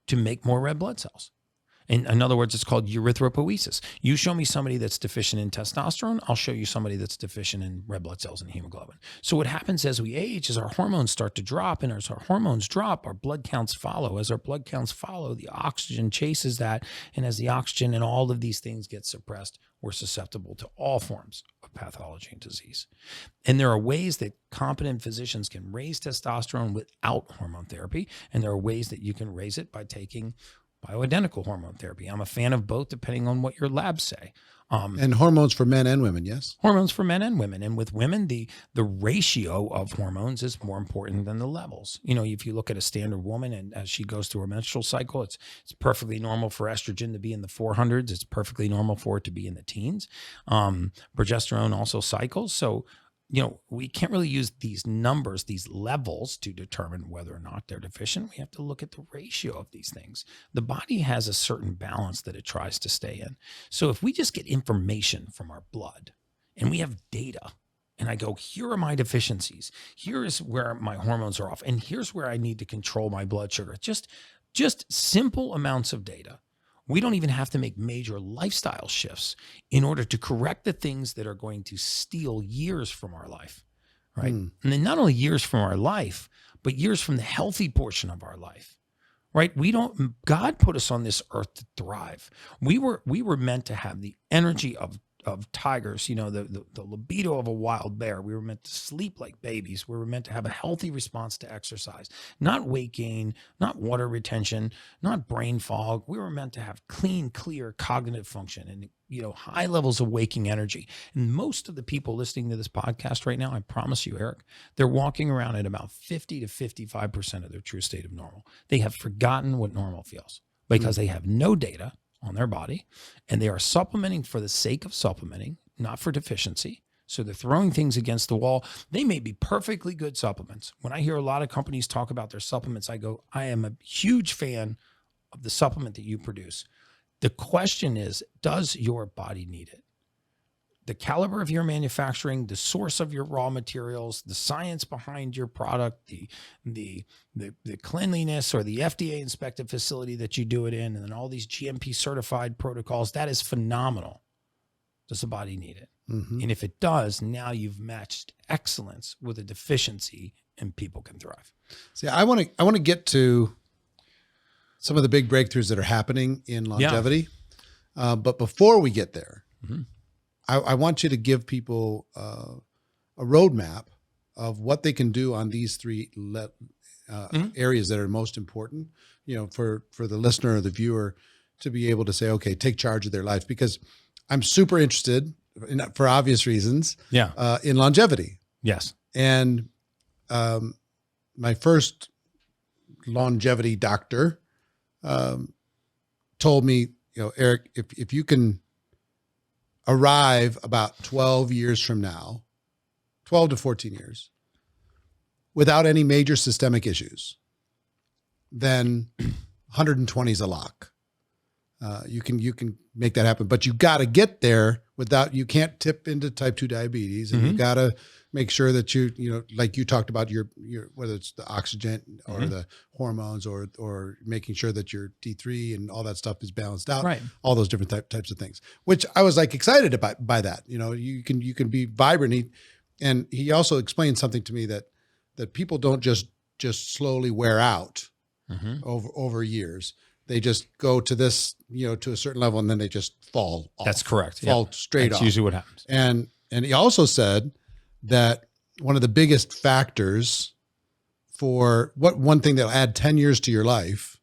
Speaker 1: to make more red blood cells. In other words, it's called erythropoiesis. You show me somebody that's deficient in testosterone, I'll show you somebody that's deficient in red blood cells and hemoglobin. So what happens as we age is our hormones start to drop, and as our hormones drop, our blood counts follow. As our blood counts follow, the oxygen chases that, and as the oxygen and all of these things get suppressed, we're susceptible to all forms of pathology and disease. And there are ways that competent physicians can raise testosterone without hormone therapy, and there are ways that you can raise it by taking bioidentical hormone therapy. I'm a fan of both depending on what your labs say.
Speaker 2: And hormones for men and women, yes?
Speaker 1: Hormones for men and women. And with women, the ratio of hormones is more important than the levels. You know, if you look at a standard woman and as she goes through her menstrual cycle, it's perfectly normal for estrogen to be in the 400s. It's perfectly normal for it to be in the teens. Progesterone also cycles. So, you know, we can't really use these numbers, these levels to determine whether or not they're deficient. We have to look at the ratio of these things. The body has a certain balance that it tries to stay in. So if we just get information from our blood and we have data and I go, here are my deficiencies, here is where my hormones are off, and here's where I need to control my blood sugar. Just simple amounts of data. We don't even have to make major lifestyle shifts in order to correct the things that are going to steal years from our life, right? And then not only years from our life, but years from the healthy portion of our life, right? God put us on this earth to thrive. We were meant to have the energy of tigers, you know, the libido of a wild bear. We were meant to sleep like babies. We were meant to have a healthy response to exercise, not weight gain, not water retention, not brain fog. We were meant to have clean, clear cognitive function and, you know, high levels of waking energy. And most of the people listening to this podcast right now, I promise you, Eric, they're walking around at about 50 to 55% of their true state of normal. They have forgotten what normal feels because they have no data on their body, and they are supplementing for the sake of supplementing, not for deficiency. So they're throwing things against the wall. They may be perfectly good supplements. When I hear a lot of companies talk about their supplements, I go, I am a huge fan of the supplement that you produce. The question is, does your body need it? The caliber of your manufacturing, the source of your raw materials, the science behind your product, the cleanliness or the FDA inspected facility that you do it in, and then all these GMP certified protocols, that is phenomenal. Does the body need it? And if it does, now you've matched excellence with a deficiency and people can thrive.
Speaker 2: See, I want to get to some of the big breakthroughs that are happening in longevity. But before we get there, I want you to give people a roadmap of what they can do on these three areas that are most important, you know, for the listener or the viewer to be able to say, okay, take charge of their life, because I'm super interested for obvious reasons, in longevity.
Speaker 1: Yes.
Speaker 2: And my first longevity doctor told me, you know, Eric, if you can arrive about 12 years from now, 12 to 14 years, without any major systemic issues, then 120 is a lock. You can make that happen, but you got to get there without, you can't tip into type 2 diabetes, and you got to make sure that you know, like you talked about your, whether it's the oxygen or the hormones or making sure that your D3 and all that stuff is balanced out,
Speaker 1: Right.
Speaker 2: all those different types of things, which I was like excited about by that. You know, you can be vibrant. And he also explained something to me that people don't just slowly wear out over years. They just go to this, you know, to a certain level, and then they just fall off. That's correct. Fall straight off.
Speaker 1: That's usually what happens.
Speaker 2: And he also said that one of the biggest factors for one thing that'll add 10 years to your life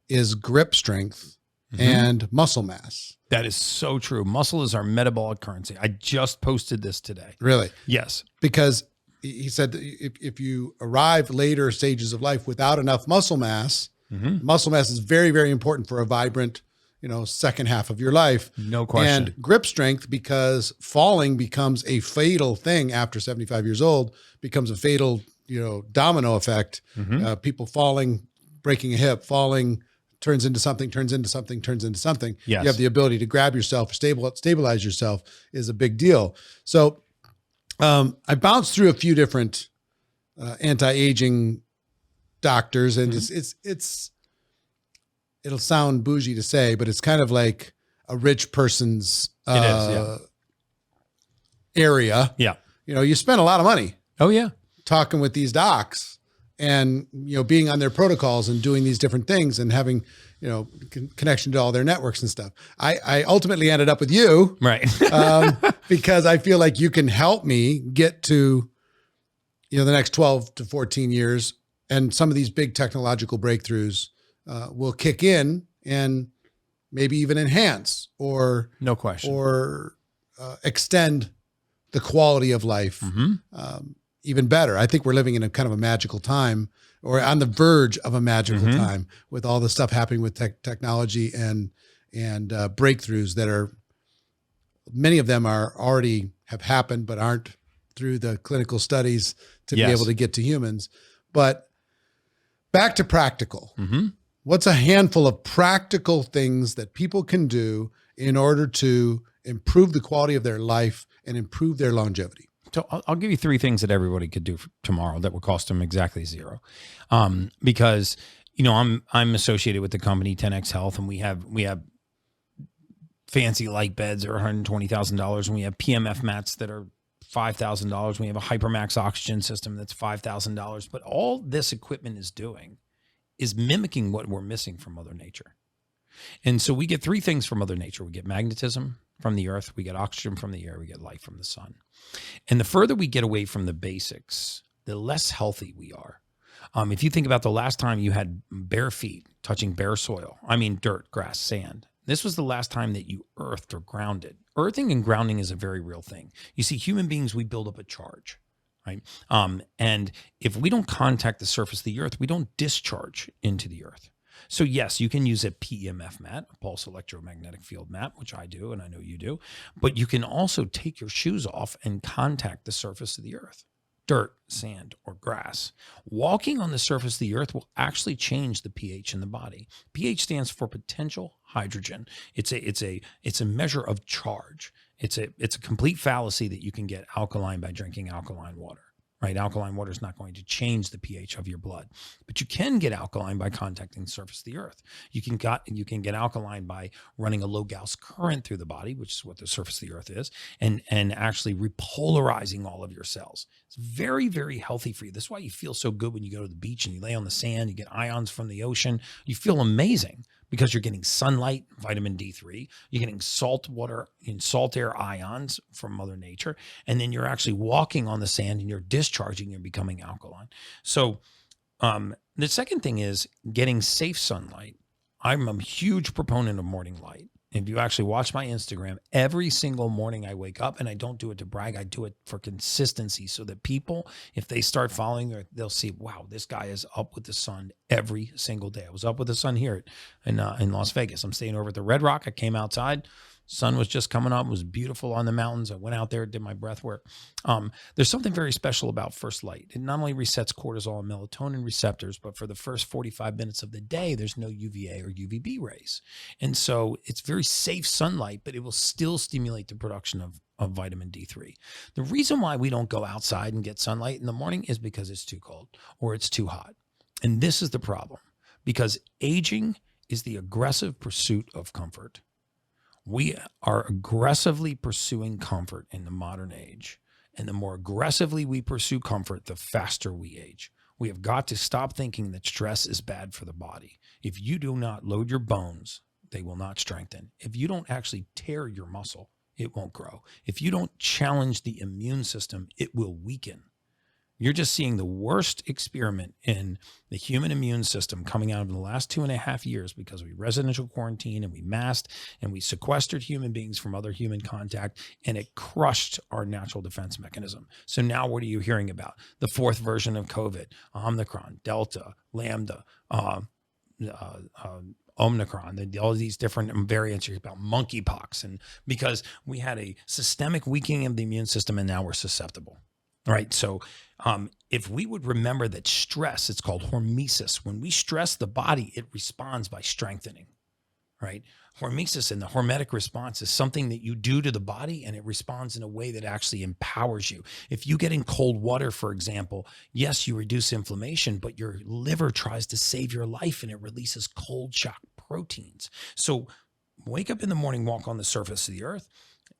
Speaker 2: is grip strength and muscle mass.
Speaker 1: That is so true. Muscle is our metabolic currency. I just posted this today.
Speaker 2: Really?
Speaker 1: Yes.
Speaker 2: Because he said that if you arrive later stages of life without enough muscle mass, muscle mass is very, very important for a vibrant, you know, second half of your life.
Speaker 1: No question.
Speaker 2: And grip strength, because falling becomes a fatal thing after 75 years old, becomes a fatal, you know, domino effect. People falling, breaking a hip, falling turns into something, turns into something, turns into something.
Speaker 1: Yes.
Speaker 2: You have the ability to grab yourself, stabilize yourself is a big deal. So I bounced through a few different anti-aging doctors, and it'll sound bougie to say, but it's kind of like a rich person's area.
Speaker 1: Yeah.
Speaker 2: You know, you spend a lot of money.
Speaker 1: Oh yeah.
Speaker 2: Talking with these docs and, you know, being on their protocols and doing these different things and having, you know, connection to all their networks and stuff. I ultimately ended up with you,
Speaker 1: right?
Speaker 2: Because I feel like you can help me get to, you know, the next 12 to 14 years, and some of these big technological breakthroughs will kick in, and maybe even enhance
Speaker 1: No question.
Speaker 2: or extend the quality of life even better. I think we're living in a kind of a magical time, or on the verge of a magical time, with all the stuff happening with technology and breakthroughs that are, many of them are already have happened, but aren't through the clinical studies to be able to get to humans. But back to practical. What's a handful of practical things that people can do in order to improve the quality of their life and improve their longevity?
Speaker 1: So I'll give you 3 things that everybody could do for tomorrow that would cost them exactly zero. Because, I'm associated with the company 10X Health, and we have fancy light beds that are $120,000, and we have PMF mats that are $5,000. We have a Hypermax oxygen system that's $5,000. But all this equipment is doing is mimicking what we're missing from Mother Nature. And so we get 3 things from Mother Nature. We get magnetism from the earth, we get oxygen from the air, we get light from the sun. And the further we get away from the basics, the less healthy we are. If you think about the last time you had bare feet touching bare soil, I mean dirt, grass, sand, this was the last time that you earthed or grounded. Earthing and grounding is a very real thing. You see, human beings, we build up a charge, right? And if we don't contact the surface of the earth, we don't discharge into the earth. So yes, you can use a PEMF mat, a pulse electromagnetic field mat, which I do, and I know you do, but you can also take your shoes off and contact the surface of the earth, dirt, sand, or grass. Walking on the surface of the earth will actually change the pH in the body. pH stands for potential hydrogen. It's a measure of charge. It's a complete fallacy that you can get alkaline by drinking alkaline water. Right? Alkaline water is not going to change the pH of your blood, but you can get alkaline by contacting the surface of the earth. You can get alkaline by running a low Gauss current through the body, which is what the surface of the earth is, and actually repolarizing all of your cells. It's very, very healthy for you. That's why you feel so good when you go to the beach and you lay on the sand, you get ions from the ocean. You feel amazing because you're getting sunlight, vitamin D3, you're getting salt water and salt air ions from Mother Nature, and then you're actually walking on the sand and you're discharging, you're becoming alkaline. So the second thing is getting safe sunlight. I'm a huge proponent of morning light. If you actually watch my Instagram, every single morning I wake up, and I don't do it to brag, I do it for consistency so that people, if they start following, they'll see, wow, this guy is up with the sun every single day. I was up with the sun here in Las Vegas. I'm staying over at the Red Rock. I came outside. Sun was just coming up. It was beautiful on the mountains. I went out there, did my breath work. There's something very special about first light. It not only resets cortisol and melatonin receptors, but for the first 45 minutes of the day, there's no UVA or UVB rays. And so it's very safe sunlight, but it will still stimulate the production of vitamin D3. The reason why we don't go outside and get sunlight in the morning is because it's too cold or it's too hot. And this is the problem, because aging is the aggressive pursuit of comfort. We are aggressively pursuing comfort in the modern age. And the more aggressively we pursue comfort, the faster we age. We have got to stop thinking that stress is bad for the body. If you do not load your bones, they will not strengthen. If you don't actually tear your muscle, it won't grow. If you don't challenge the immune system, it will weaken. You're just seeing the worst experiment in the human immune system coming out of the last 2.5 years, because we residential quarantine and we masked and we sequestered human beings from other human contact, and it crushed our natural defense mechanism. So now what are you hearing about? The 4th version of COVID, Omicron, Delta, Lambda, Omicron, all these different variants about monkeypox, and because we had a systemic weakening of the immune system and now we're susceptible. All right. So if we would remember that stress, it's called hormesis. When we stress the body, it responds by strengthening, right? Hormesis and the hormetic response is something that you do to the body, and it responds in a way that actually empowers you. If you get in cold water, for example, yes, you reduce inflammation, but your liver tries to save your life and it releases cold shock proteins. So wake up in the morning, walk on the surface of the earth,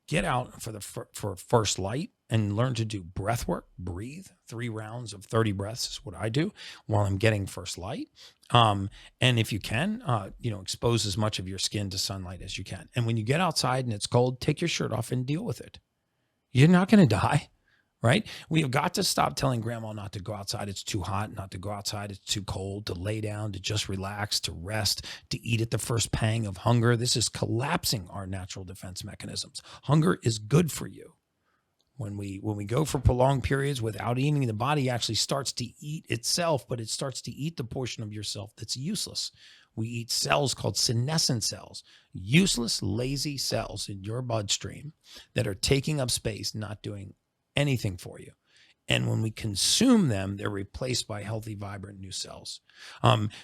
Speaker 1: get out for first light, and learn to do breath work. Breathe 3 rounds of 30 breaths is what I do while I'm getting first light. And if you can, expose as much of your skin to sunlight as you can. And when you get outside and it's cold, take your shirt off and deal with it. You're not going to die, right? We have got to stop telling grandma not to go outside. It's too hot, not to go outside. It's too cold, to lay down, to just relax, to rest, to eat at the first pang of hunger. This is collapsing our natural defense mechanisms. Hunger is good for you. When we go for prolonged periods without eating, the body actually starts to eat itself, but it starts to eat the portion of yourself that's useless. We eat cells called senescent cells, useless, lazy cells in your bloodstream that are taking up space, not doing anything for you. And when we consume them, they're replaced by healthy, vibrant new cells.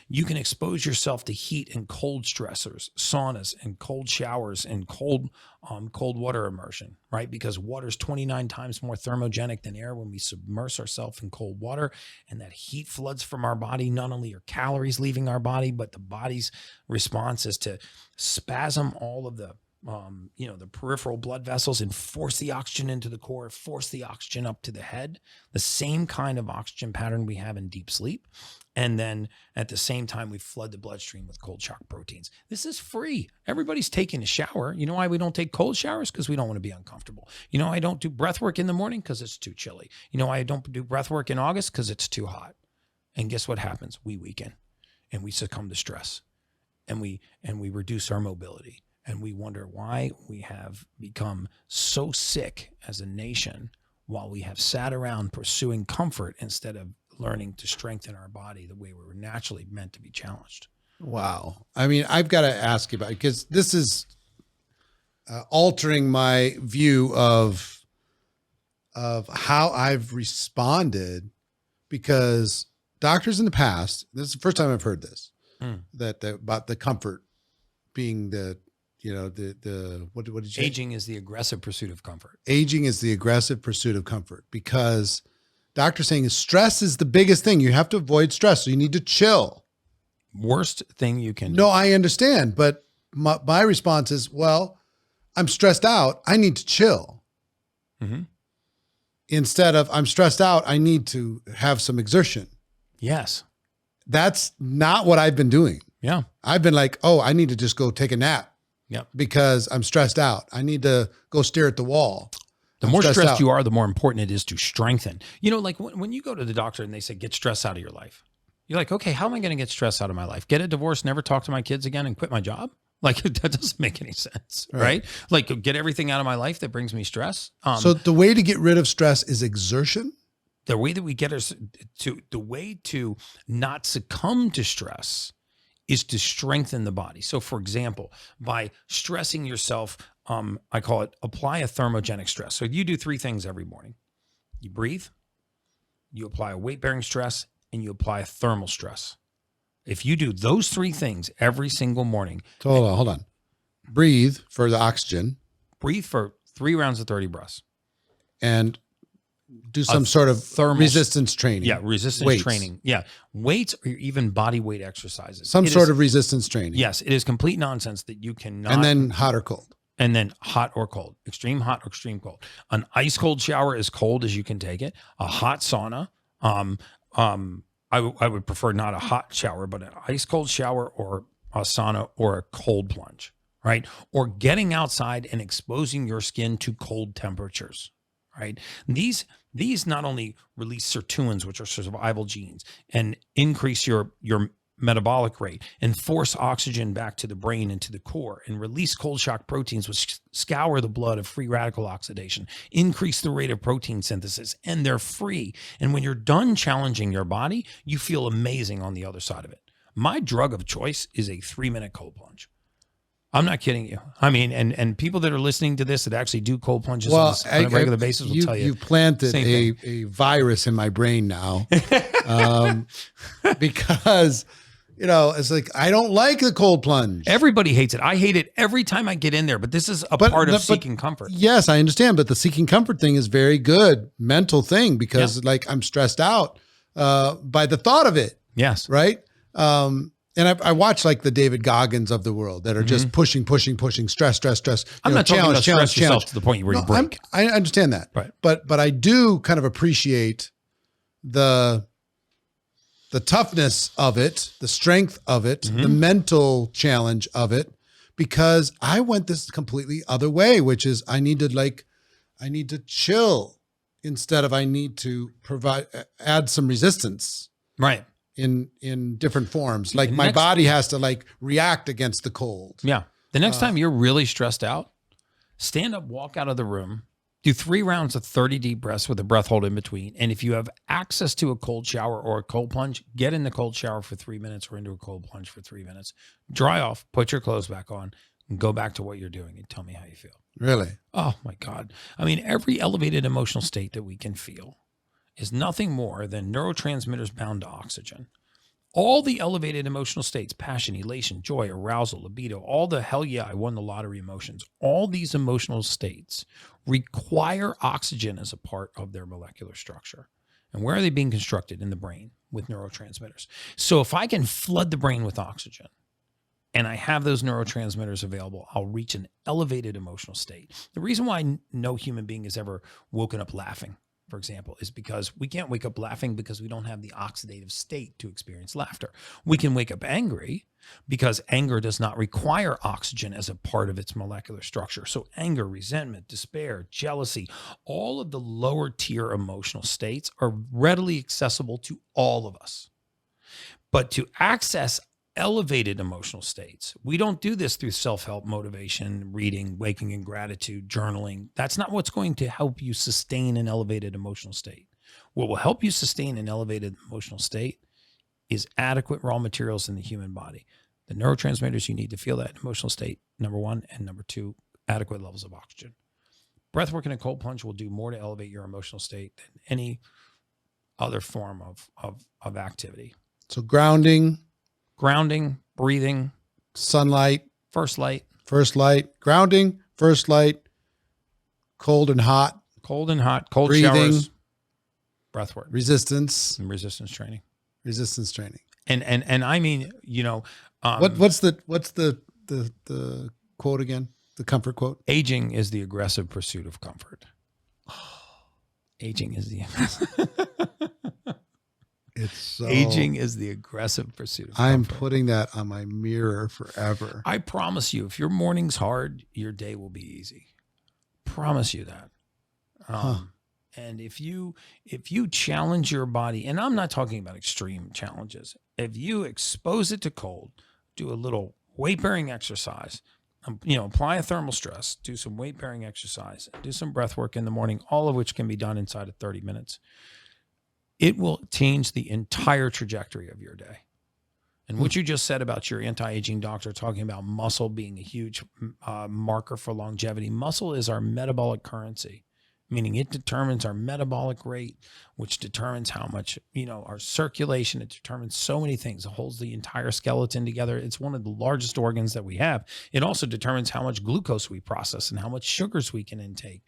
Speaker 1: You can expose yourself to heat and cold stressors, saunas and cold showers and cold water immersion, right? Because water is 29 times more thermogenic than air when we submerge ourselves in cold water, and that heat floods from our body. Not only are calories leaving our body, but the body's response is to spasm all of the the peripheral blood vessels and force the oxygen into the core, force the oxygen up to the head, the same kind of oxygen pattern we have in deep sleep. And then at the same time, we flood the bloodstream with cold shock proteins. This is free. Everybody's taking a shower. You know why we don't take cold showers? Because we don't want to be uncomfortable. You know, I don't do breath work in the morning because it's too chilly. You know, I don't do breath work in August because it's too hot. And guess what happens? We weaken and we succumb to stress and we reduce our mobility. And we wonder why we have become so sick as a nation while we have sat around pursuing comfort instead of learning to strengthen our body the way we were naturally meant to be challenged.
Speaker 2: Wow. I mean, I've got to ask you about it because this is altering my view of how I've responded, because doctors in the past, this is the first time I've heard this, that about the comfort being what did you say?
Speaker 1: Aging is the aggressive pursuit of comfort.
Speaker 2: Aging is the aggressive pursuit of comfort, because doctor's saying stress is the biggest thing. You have to avoid stress. So you need to chill.
Speaker 1: Worst thing you can do.
Speaker 2: No, I understand. But my response is, well, I'm stressed out. I need to chill.
Speaker 1: Mm-hmm.
Speaker 2: Instead of I'm stressed out, I need to have some exertion.
Speaker 1: Yes.
Speaker 2: That's not what I've been doing.
Speaker 1: Yeah.
Speaker 2: I've been like, oh, I need to just go take a nap.
Speaker 1: Yep.
Speaker 2: Because I'm stressed out. I need to go stare at the wall.
Speaker 1: The more stressed you are, the more important it is to strengthen. You know, like when you go to the doctor and they say, get stress out of your life. You're like, okay, how am I going to get stress out of my life? Get a divorce, never talk to my kids again, and quit my job? Like, that doesn't make any sense, right? Like, get everything out of my life that brings me stress.
Speaker 2: So the way to get rid of stress is exertion?
Speaker 1: The way that we get us the way to not succumb to stress is to strengthen the body. So for example, by stressing yourself, I call it apply a thermogenic stress. So you do 3 things every morning. You breathe, you apply a weight-bearing stress, and you apply a thermal stress. If you do those 3 things every single morning.
Speaker 2: So hold on. Breathe for the oxygen.
Speaker 1: Breathe for 3 rounds of 30 breaths.
Speaker 2: And do some sort of resistance training.
Speaker 1: Yeah, resistance training. Yeah, weights or even body weight exercises.
Speaker 2: Some sort of resistance training.
Speaker 1: Yes, it is complete nonsense that you cannot.
Speaker 2: And then hot or cold.
Speaker 1: And then hot or cold, extreme hot or extreme cold. An ice cold shower, as cold as you can take it. A hot sauna. I would prefer not a hot shower, but an ice cold shower or a sauna or a cold plunge, right? Or getting outside and exposing your skin to cold temperatures. Right. These not only release sirtuins, which are survival genes, and increase your metabolic rate and force oxygen back to the brain and to the core, and release cold shock proteins, which scour the blood of free radical oxidation, increase the rate of protein synthesis, and they're free. And when you're done challenging your body, you feel amazing on the other side of it. My drug of choice is a 3-minute cold plunge. I'm not kidding you. I mean, and people that are listening to this that actually do cold plunges on a regular basis will tell you.
Speaker 2: You've planted a virus in my brain now, because, it's like, I don't like the cold plunge.
Speaker 1: Everybody hates it. I hate it every time I get in there, but this is a part of seeking comfort.
Speaker 2: Yes, I understand. But the seeking comfort thing is very good mental thing, because I'm stressed out by the thought of it.
Speaker 1: Yes.
Speaker 2: Right. And I watch like the David Goggins of the world that are just pushing, stress.
Speaker 1: I'm not talking about stress yourself to the point where you break.
Speaker 2: I understand that.
Speaker 1: Right.
Speaker 2: But I do kind of appreciate the toughness of it, the strength of it, the mental challenge of it, because I went this completely other way, which is I need to chill. instead of I need to add some resistance
Speaker 1: Right.
Speaker 2: in different forms. Like
Speaker 1: And
Speaker 2: my
Speaker 1: next-
Speaker 2: body has to like react against the cold.
Speaker 1: Yeah. The next time you're really stressed out, stand up, walk out of the room, do 3 rounds of 30 deep breaths with a breath hold in between. And if you have access to a cold shower or a cold plunge, get in the cold shower for 3 minutes or into a cold plunge for 3 minutes. Dry off, put your clothes back on, and go back to what you're doing and tell me how you feel.
Speaker 2: Really?
Speaker 1: Oh my God. I mean, every elevated emotional state that we can feel is nothing more than neurotransmitters bound to oxygen. All the elevated emotional states, passion, elation, joy, arousal, libido, all the hell yeah, I won the lottery emotions, all these emotional states require oxygen as a part of their molecular structure. And where are they being constructed? In the brain with neurotransmitters. So if I can flood the brain with oxygen and I have those neurotransmitters available, I'll reach an elevated emotional state. The reason why no human being has ever woken up laughing, for example, is because we can't wake up laughing because we don't have the oxidative state to experience laughter. We can wake up angry because anger does not require oxygen as a part of its molecular structure. So anger, resentment, despair, jealousy, all of the lower tier emotional states are readily accessible to all of us. But to access elevated emotional states, we don't do this through self-help, motivation, reading, waking in gratitude, journaling. That's not what's going to help you sustain an elevated emotional state. What will help you sustain an elevated emotional state is adequate raw materials in the human body. The neurotransmitters you need to feel that emotional state, number 1, and number 2, adequate levels of oxygen. Breathwork and a cold plunge will do more to elevate your emotional state than any other form of activity.
Speaker 2: So grounding,
Speaker 1: breathing,
Speaker 2: sunlight,
Speaker 1: first light,
Speaker 2: grounding, first light, cold and hot,
Speaker 1: cold
Speaker 2: breathing,
Speaker 1: showers, breath work,
Speaker 2: resistance,
Speaker 1: and resistance training.
Speaker 2: And
Speaker 1: I mean, you know,
Speaker 2: what's the quote again? The comfort quote?
Speaker 1: Aging is the aggressive pursuit of comfort. Aging is the aging is the aggressive pursuit of comfort.
Speaker 2: I'm putting that on my mirror forever.
Speaker 1: I promise you, if your morning's hard, your day will be easy. Promise you that. And if you challenge your body, and I'm not talking about extreme challenges, if you expose it to cold, do a little weight bearing exercise, apply a thermal stress, do some weight bearing exercise, do some breath work in the morning, all of which can be done inside of 30 minutes. It will change the entire trajectory of your day. And what you just said about your anti-aging doctor talking about muscle being a huge marker for longevity. Muscle is our metabolic currency, meaning it determines our metabolic rate, which determines how much, our circulation. It determines so many things. It holds the entire skeleton together. It's one of the largest organs that we have. It also determines how much glucose we process and how much sugars we can intake.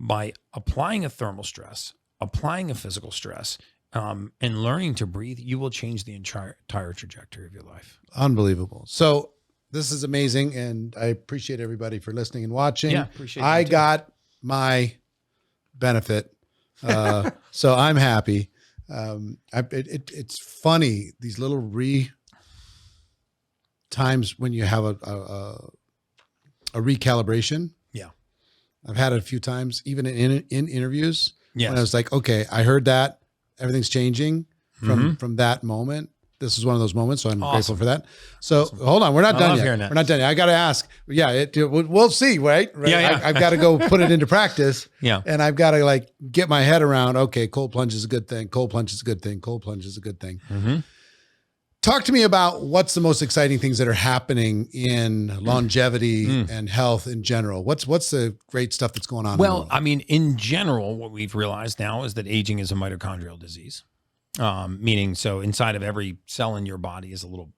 Speaker 1: By applying a thermal stress, applying a physical stress, and learning to breathe, you will change the entire trajectory of your life.
Speaker 2: Unbelievable. So this is amazing, and I appreciate everybody for listening and watching.
Speaker 1: Yeah, appreciate it.
Speaker 2: I got my benefit, so I'm happy. It's funny, these little times when you have a recalibration.
Speaker 1: Yeah.
Speaker 2: I've had it a few times, even in interviews.
Speaker 1: Yes.
Speaker 2: When I was like, okay, I heard that everything's changing from that moment. This is one of those moments, so I'm grateful for that. So hold on, we're not done yet. We're not done yet. I got to ask. Yeah, we'll see, right?
Speaker 1: Yeah.
Speaker 2: I've got to go put it into practice.
Speaker 1: Yeah.
Speaker 2: And I've got to get my head around, okay, cold plunge is a good thing. Cold plunge is a good thing. Cold plunge is a good thing.
Speaker 1: Mm-hmm.
Speaker 2: Talk to me about what's the most exciting things that are happening in longevity and health in general. What's the great stuff that's going on?
Speaker 1: Well, I mean, in general, what we've realized now is that aging is a mitochondrial disease. Meaning, so inside of every cell in your body is a little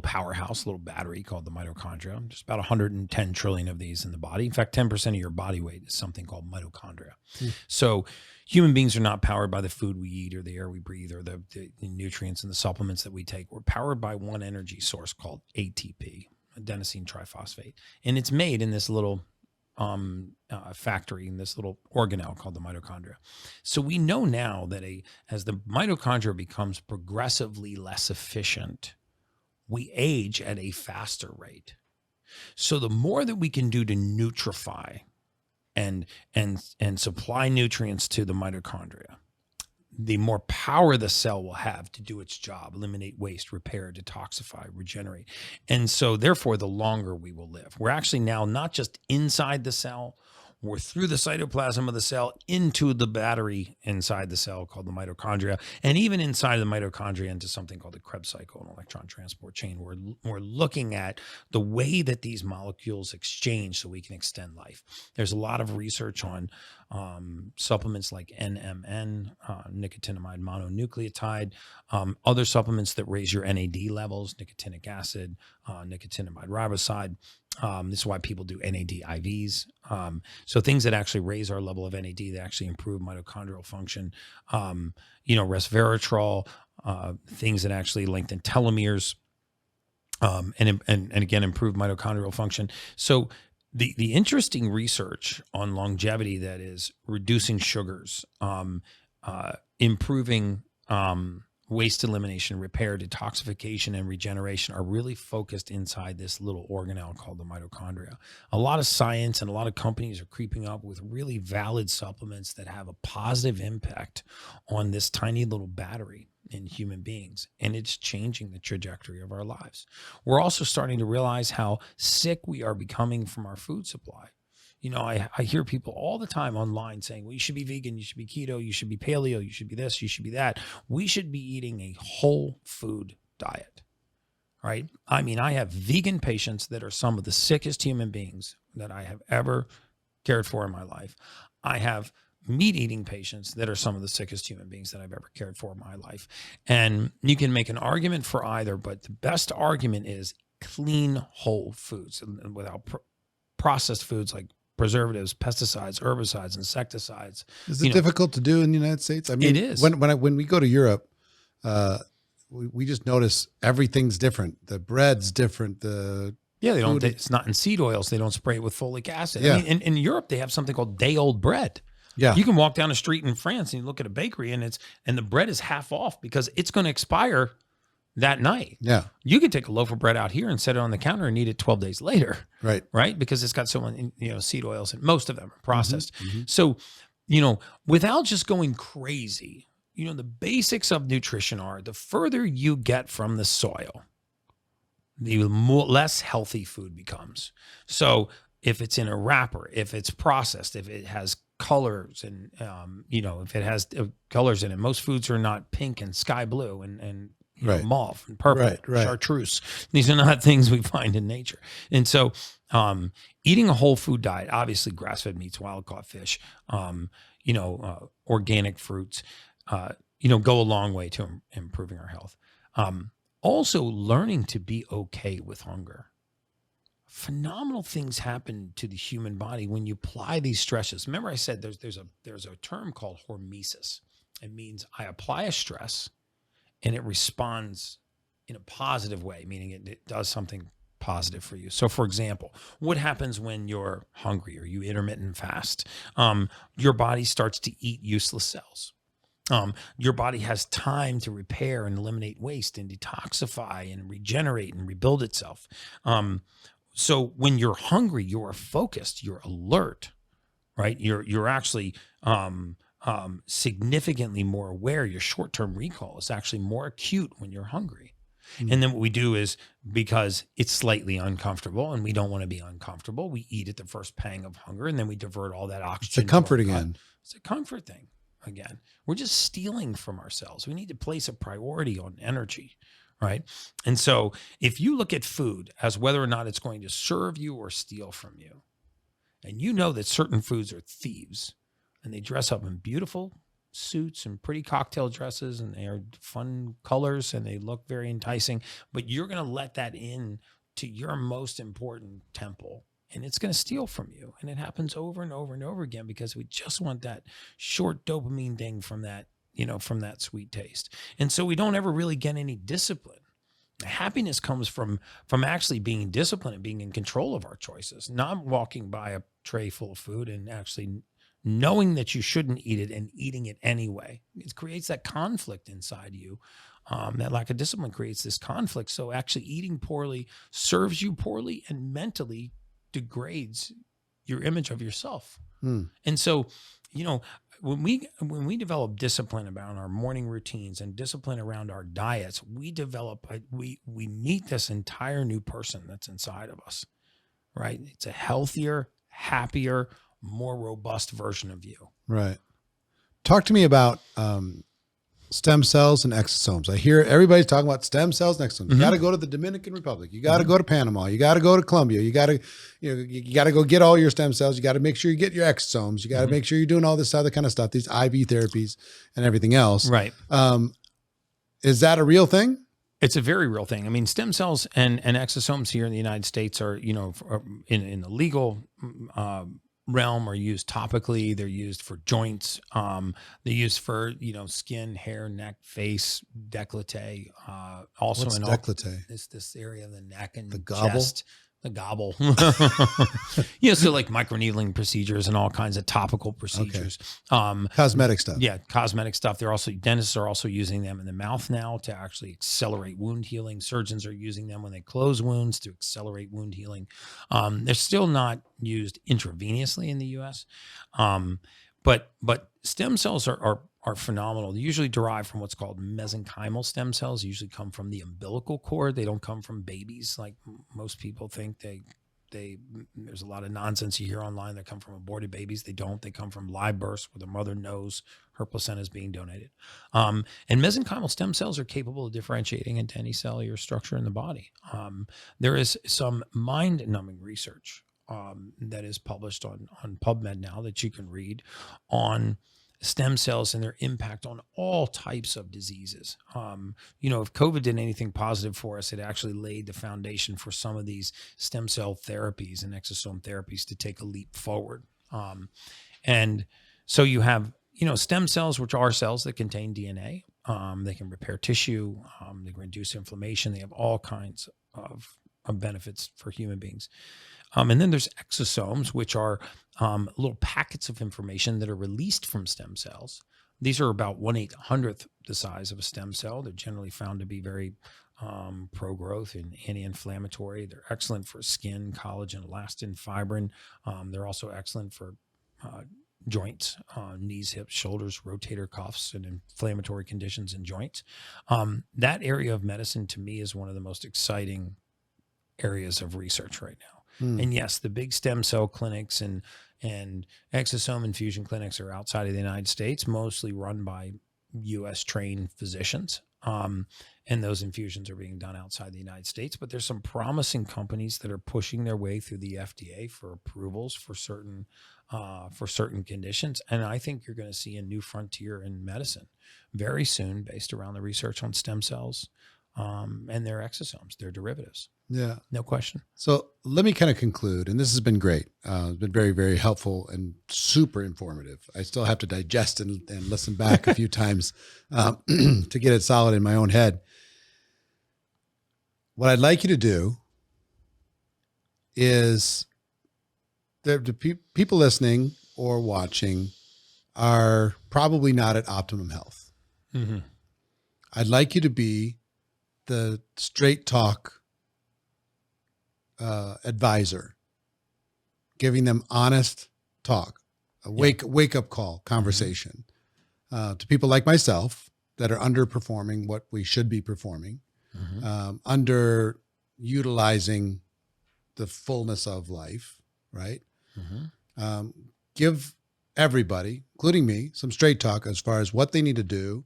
Speaker 1: powerhouse, a little battery called the mitochondria. There's about 110 trillion of these in the body. In fact, 10% of your body weight is something called mitochondria. So human beings are not powered by the food we eat or the air we breathe or the nutrients and the supplements that we take. We're powered by one energy source called ATP, adenosine triphosphate. And it's made in this little factory in this little organelle called the mitochondria. So we know now that as the mitochondria becomes progressively less efficient, we age at a faster rate. So the more that we can do to nutrify and supply nutrients to the mitochondria, the more power the cell will have to do its job, eliminate waste, repair, detoxify, regenerate. And so therefore, the longer we will live. We're actually now not just inside the cell, we're through the cytoplasm of the cell into the battery inside the cell called the mitochondria, and even inside the mitochondria into something called the Krebs cycle, an electron transport chain. We're looking at the way that these molecules exchange so we can extend life. There's a lot of research on supplements like NMN, nicotinamide mononucleotide, other supplements that raise your NAD levels, nicotinic acid, nicotinamide riboside. This is why people do NAD IVs. So things that actually raise our level of NAD, that actually improve mitochondrial function. Resveratrol, things that actually lengthen telomeres, and again improve mitochondrial function. So the interesting research on longevity, that is reducing sugars, improving waste elimination, repair, detoxification, and regeneration, are really focused inside this little organelle called the mitochondria. A lot of science and a lot of companies are creeping up with really valid supplements that have a positive impact on this tiny little battery in human beings, and it's changing the trajectory of our lives. We're also starting to realize how sick we are becoming from our food supply. I hear people all the time online saying, well, you should be vegan, you should be keto, you should be paleo, you should be this, you should be that. We should be eating a whole food diet, right? I mean, I have vegan patients that are some of the sickest human beings that I have ever cared for in my life. I have meat-eating patients that are some of the sickest human beings that I've ever cared for in my life. And you can make an argument for either, but the best argument is clean, whole foods and without processed foods like preservatives, pesticides, herbicides, insecticides.
Speaker 2: Is it difficult to do in the United States? I mean,
Speaker 1: it is.
Speaker 2: When we go to Europe, we just notice everything's different. The bread's different.
Speaker 1: It's not in seed oils. They don't spray it with folic acid.
Speaker 2: Yeah.
Speaker 1: I mean, in Europe, they have something called day-old bread.
Speaker 2: Yeah.
Speaker 1: You can walk down the street in France and you look at a bakery and the bread is half off because it's going to expire that night.
Speaker 2: Yeah.
Speaker 1: You could take a loaf of bread out here and set it on the counter and eat it 12 days later.
Speaker 2: Right.
Speaker 1: Right. Because it's got so many, seed oils, and most of them are processed.
Speaker 2: Mm-hmm.
Speaker 1: So, without just going crazy, the basics of nutrition are the further you get from the soil, the less healthy food becomes. So if it's in a wrapper, if it's processed, if it has colors and, if it has colors in it, most foods are not pink and sky blue and
Speaker 2: right.
Speaker 1: mauve and purple,
Speaker 2: right.
Speaker 1: chartreuse. These are not things we find in nature. And so eating a whole food diet, obviously grass-fed meats, wild-caught fish, organic fruits, go a long way to improving our health. Also learning to be okay with hunger. Phenomenal things happen to the human body when you apply these stresses. Remember I said there's a term called hormesis. It means I apply a stress and it responds in a positive way, meaning it does something positive for you. So for example, what happens when you're hungry or you intermittent fast? Your body starts to eat useless cells. Your body has time to repair and eliminate waste and detoxify and regenerate and rebuild itself. So when you're hungry, you're focused, you're alert, right? You're actually significantly more aware. Your short-term recall is actually more acute when you're hungry. Mm-hmm. And then what we do is, because it's slightly uncomfortable and we don't want to be uncomfortable, we eat at the first pang of hunger and then we divert all that oxygen.
Speaker 2: It's a comfort again.
Speaker 1: It's a comfort thing again. We're just stealing from ourselves. We need to place a priority on energy, right? And so if you look at food as whether or not it's going to serve you or steal from you, and you know that certain foods are thieves, and they dress up in beautiful suits and pretty cocktail dresses, and they are fun colors and they look very enticing, but you're going to let that in to your most important temple, and it's going to steal from you. And it happens over and over and over again because we just want that short dopamine ding from that, from that sweet taste. And so we don't ever really get any discipline. Happiness comes from actually being disciplined and being in control of our choices, not walking by a tray full of food and actually knowing that you shouldn't eat it and eating it anyway. It creates that conflict inside you. That lack of discipline creates this conflict. So actually eating poorly serves you poorly and mentally degrades your image of yourself. And so, you know, when we develop discipline about our morning routines and discipline around our diets, we meet this entire new person that's inside of us, right? It's a healthier, happier, more robust version of you.
Speaker 2: Right. Talk to me about stem cells and exosomes. I hear everybody's talking about stem cells and exosomes. You got to go to the Dominican Republic. You got to go to Panama. You got to go to Colombia. You got to, you got to go get all your stem cells. You got to make sure you get your exosomes. You got to make sure you're doing all this other kind of stuff, these IV therapies and everything else.
Speaker 1: Right.
Speaker 2: Is that a real thing?
Speaker 1: It's a very real thing. I mean, stem cells and exosomes here in the United States are, in the legal realm, are used topically. They're used for joints. They're used for, skin, hair, neck, face, décolleté. Also,
Speaker 2: What's décolleté?
Speaker 1: This area of the neck and
Speaker 2: the gobble.
Speaker 1: Chest. The gobble. So like microneedling procedures and all kinds of topical procedures.
Speaker 2: Okay. Cosmetic stuff.
Speaker 1: Yeah, cosmetic stuff. Dentists are also using them in the mouth now to actually accelerate wound healing. Surgeons are using them when they close wounds to accelerate wound healing. They're still not used intravenously in the US. But stem cells are phenomenal. They usually derive from what's called mesenchymal stem cells. They usually come from the umbilical cord. They don't come from babies like most people think. There's a lot of nonsense you hear online that come from aborted babies. They don't. They come from live births where the mother knows her placenta is being donated. And mesenchymal stem cells are capable of differentiating into any cellular structure in the body. There is some mind-numbing research that is published on PubMed now that you can read on stem cells and their impact on all types of diseases. If COVID did anything positive for us, it actually laid the foundation for some of these stem cell therapies and exosome therapies to take a leap forward. And so you have, stem cells, which are cells that contain DNA. They can repair tissue. They can reduce inflammation. They have all kinds of benefits for human beings. And then there's exosomes, which are little packets of information that are released from stem cells. These are about 1/800th the size of a stem cell. They're generally found to be very pro-growth and anti-inflammatory. They're excellent for skin, collagen, elastin, fibrin. They're also excellent for joints, knees, hips, shoulders, rotator cuffs, and inflammatory conditions in joints. That area of medicine to me is one of the most exciting areas of research right now. And yes, the big stem cell clinics and exosome infusion clinics are outside of the United States, mostly run by U.S. trained physicians. And those infusions are being done outside the United States. But there's some promising companies that are pushing their way through the FDA for approvals for certain conditions. And I think you're going to see a new frontier in medicine very soon based around the research on stem cells and their exosomes, their derivatives.
Speaker 2: Yeah.
Speaker 1: No question.
Speaker 2: So let me kind of conclude, and this has been great. It's been very, very helpful and super informative. I still have to digest and listen back a few times to get it solid in my own head. What I'd like you to do is the people listening or watching are probably not at optimum health.
Speaker 1: Mm-hmm.
Speaker 2: I'd like you to be the straight talk advisor, giving them honest talk, a wake up call conversation to people like myself that are underperforming what we should be performing, underutilizing the fullness of life, right? Give everybody, including me, some straight talk as far as what they need to do,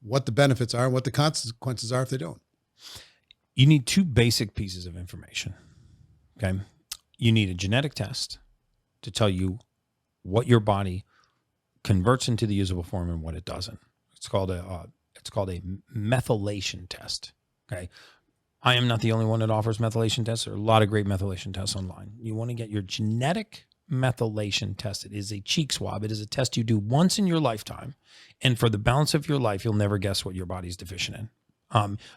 Speaker 2: what the benefits are, and what the consequences are if they don't.
Speaker 1: You need two basic pieces of information. Okay. You need a genetic test to tell you what your body converts into the usable form and what it doesn't. It's called a methylation test. Okay. I am not the only one that offers methylation tests. There are a lot of great methylation tests online. You want to get your genetic methylation test. It is a cheek swab. It is a test you do once in your lifetime. And for the balance of your life, you'll never guess what your body's deficient in.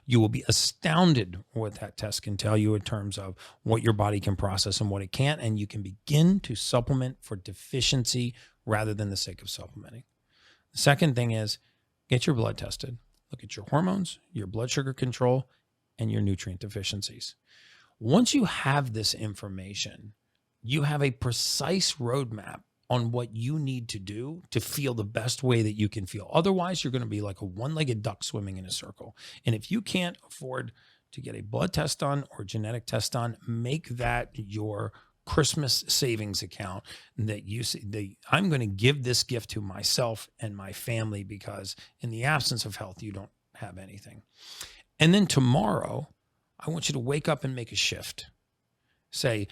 Speaker 1: You will be astounded what that test can tell you in terms of what your body can process and what it can't. And you can begin to supplement for deficiency rather than the sake of supplementing. The second thing is get your blood tested. Look at your hormones, your blood sugar control, and your nutrient deficiencies. Once you have this information, you have a precise roadmap on what you need to do to feel the best way that you can feel. Otherwise, you're going to be like a one-legged duck swimming in a circle. And if you can't afford to get a blood test done or genetic test done, make that your Christmas savings account that you see. I'm going to give this gift to myself and my family because in the absence of health, you don't have anything. And then tomorrow, I want you to wake up and make a shift. Say,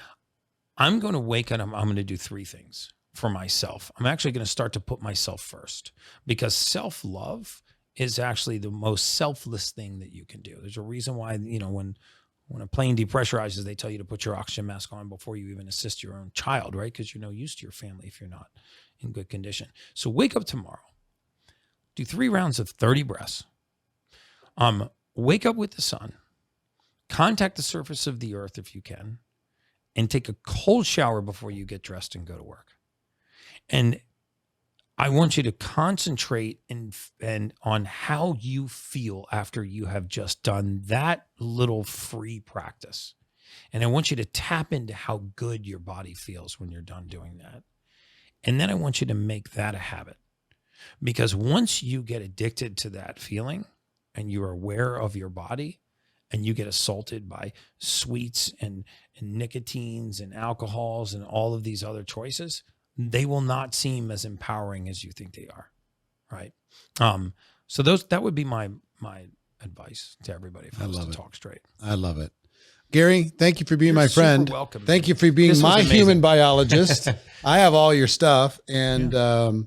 Speaker 1: I'm going to wake up and I'm going to do 3 things for myself. I'm actually going to start to put myself first because self-love is actually the most selfless thing that you can do. There's a reason why, when a plane depressurizes, they tell you to put your oxygen mask on before you even assist your own child, right? Because you're no use to your family if you're not in good condition. So wake up tomorrow, do 3 rounds of 30 breaths. Wake up with the sun, contact the surface of the earth if you can, and take a cold shower before you get dressed and go to work. And I want you to concentrate and on how you feel after you have just done that little free practice. And I want you to tap into how good your body feels when you're done doing that. And then I want you to make that a habit. Because once you get addicted to that feeling and you're aware of your body and you get assaulted by sweets and nicotines and alcohols and all of these other choices, they will not seem as empowering as you think they are, right? So that would be my advice to everybody if I was to talk straight.
Speaker 2: I love it. Gary, thank you for being
Speaker 1: You're
Speaker 2: my friend.
Speaker 1: super welcome.
Speaker 2: Thank you for being my human biologist. I have all your stuff. And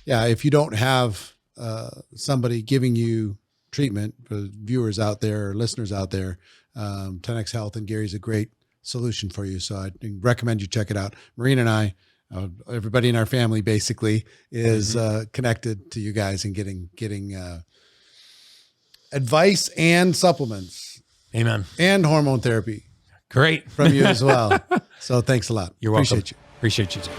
Speaker 2: if you don't have somebody giving you treatment, for viewers out there or listeners out there, 10X Health and Gary's a great solution for you. So I recommend you check it out. Maureen and I, everybody in our family basically is connected to you guys and getting advice and supplements.
Speaker 1: Amen.
Speaker 2: And hormone therapy.
Speaker 1: Great.
Speaker 2: From you as well. So thanks a lot.
Speaker 1: You're welcome.
Speaker 2: Appreciate you.
Speaker 1: Appreciate you too.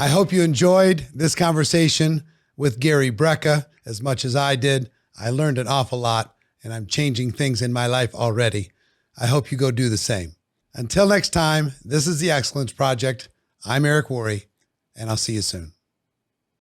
Speaker 2: I hope you enjoyed this conversation with Gary Brecka as much as I did. I learned an awful lot and I'm changing things in my life already. I hope you go do the same. Until next time, this is the Excellence Project. I'm Eric Worre, and I'll see you soon.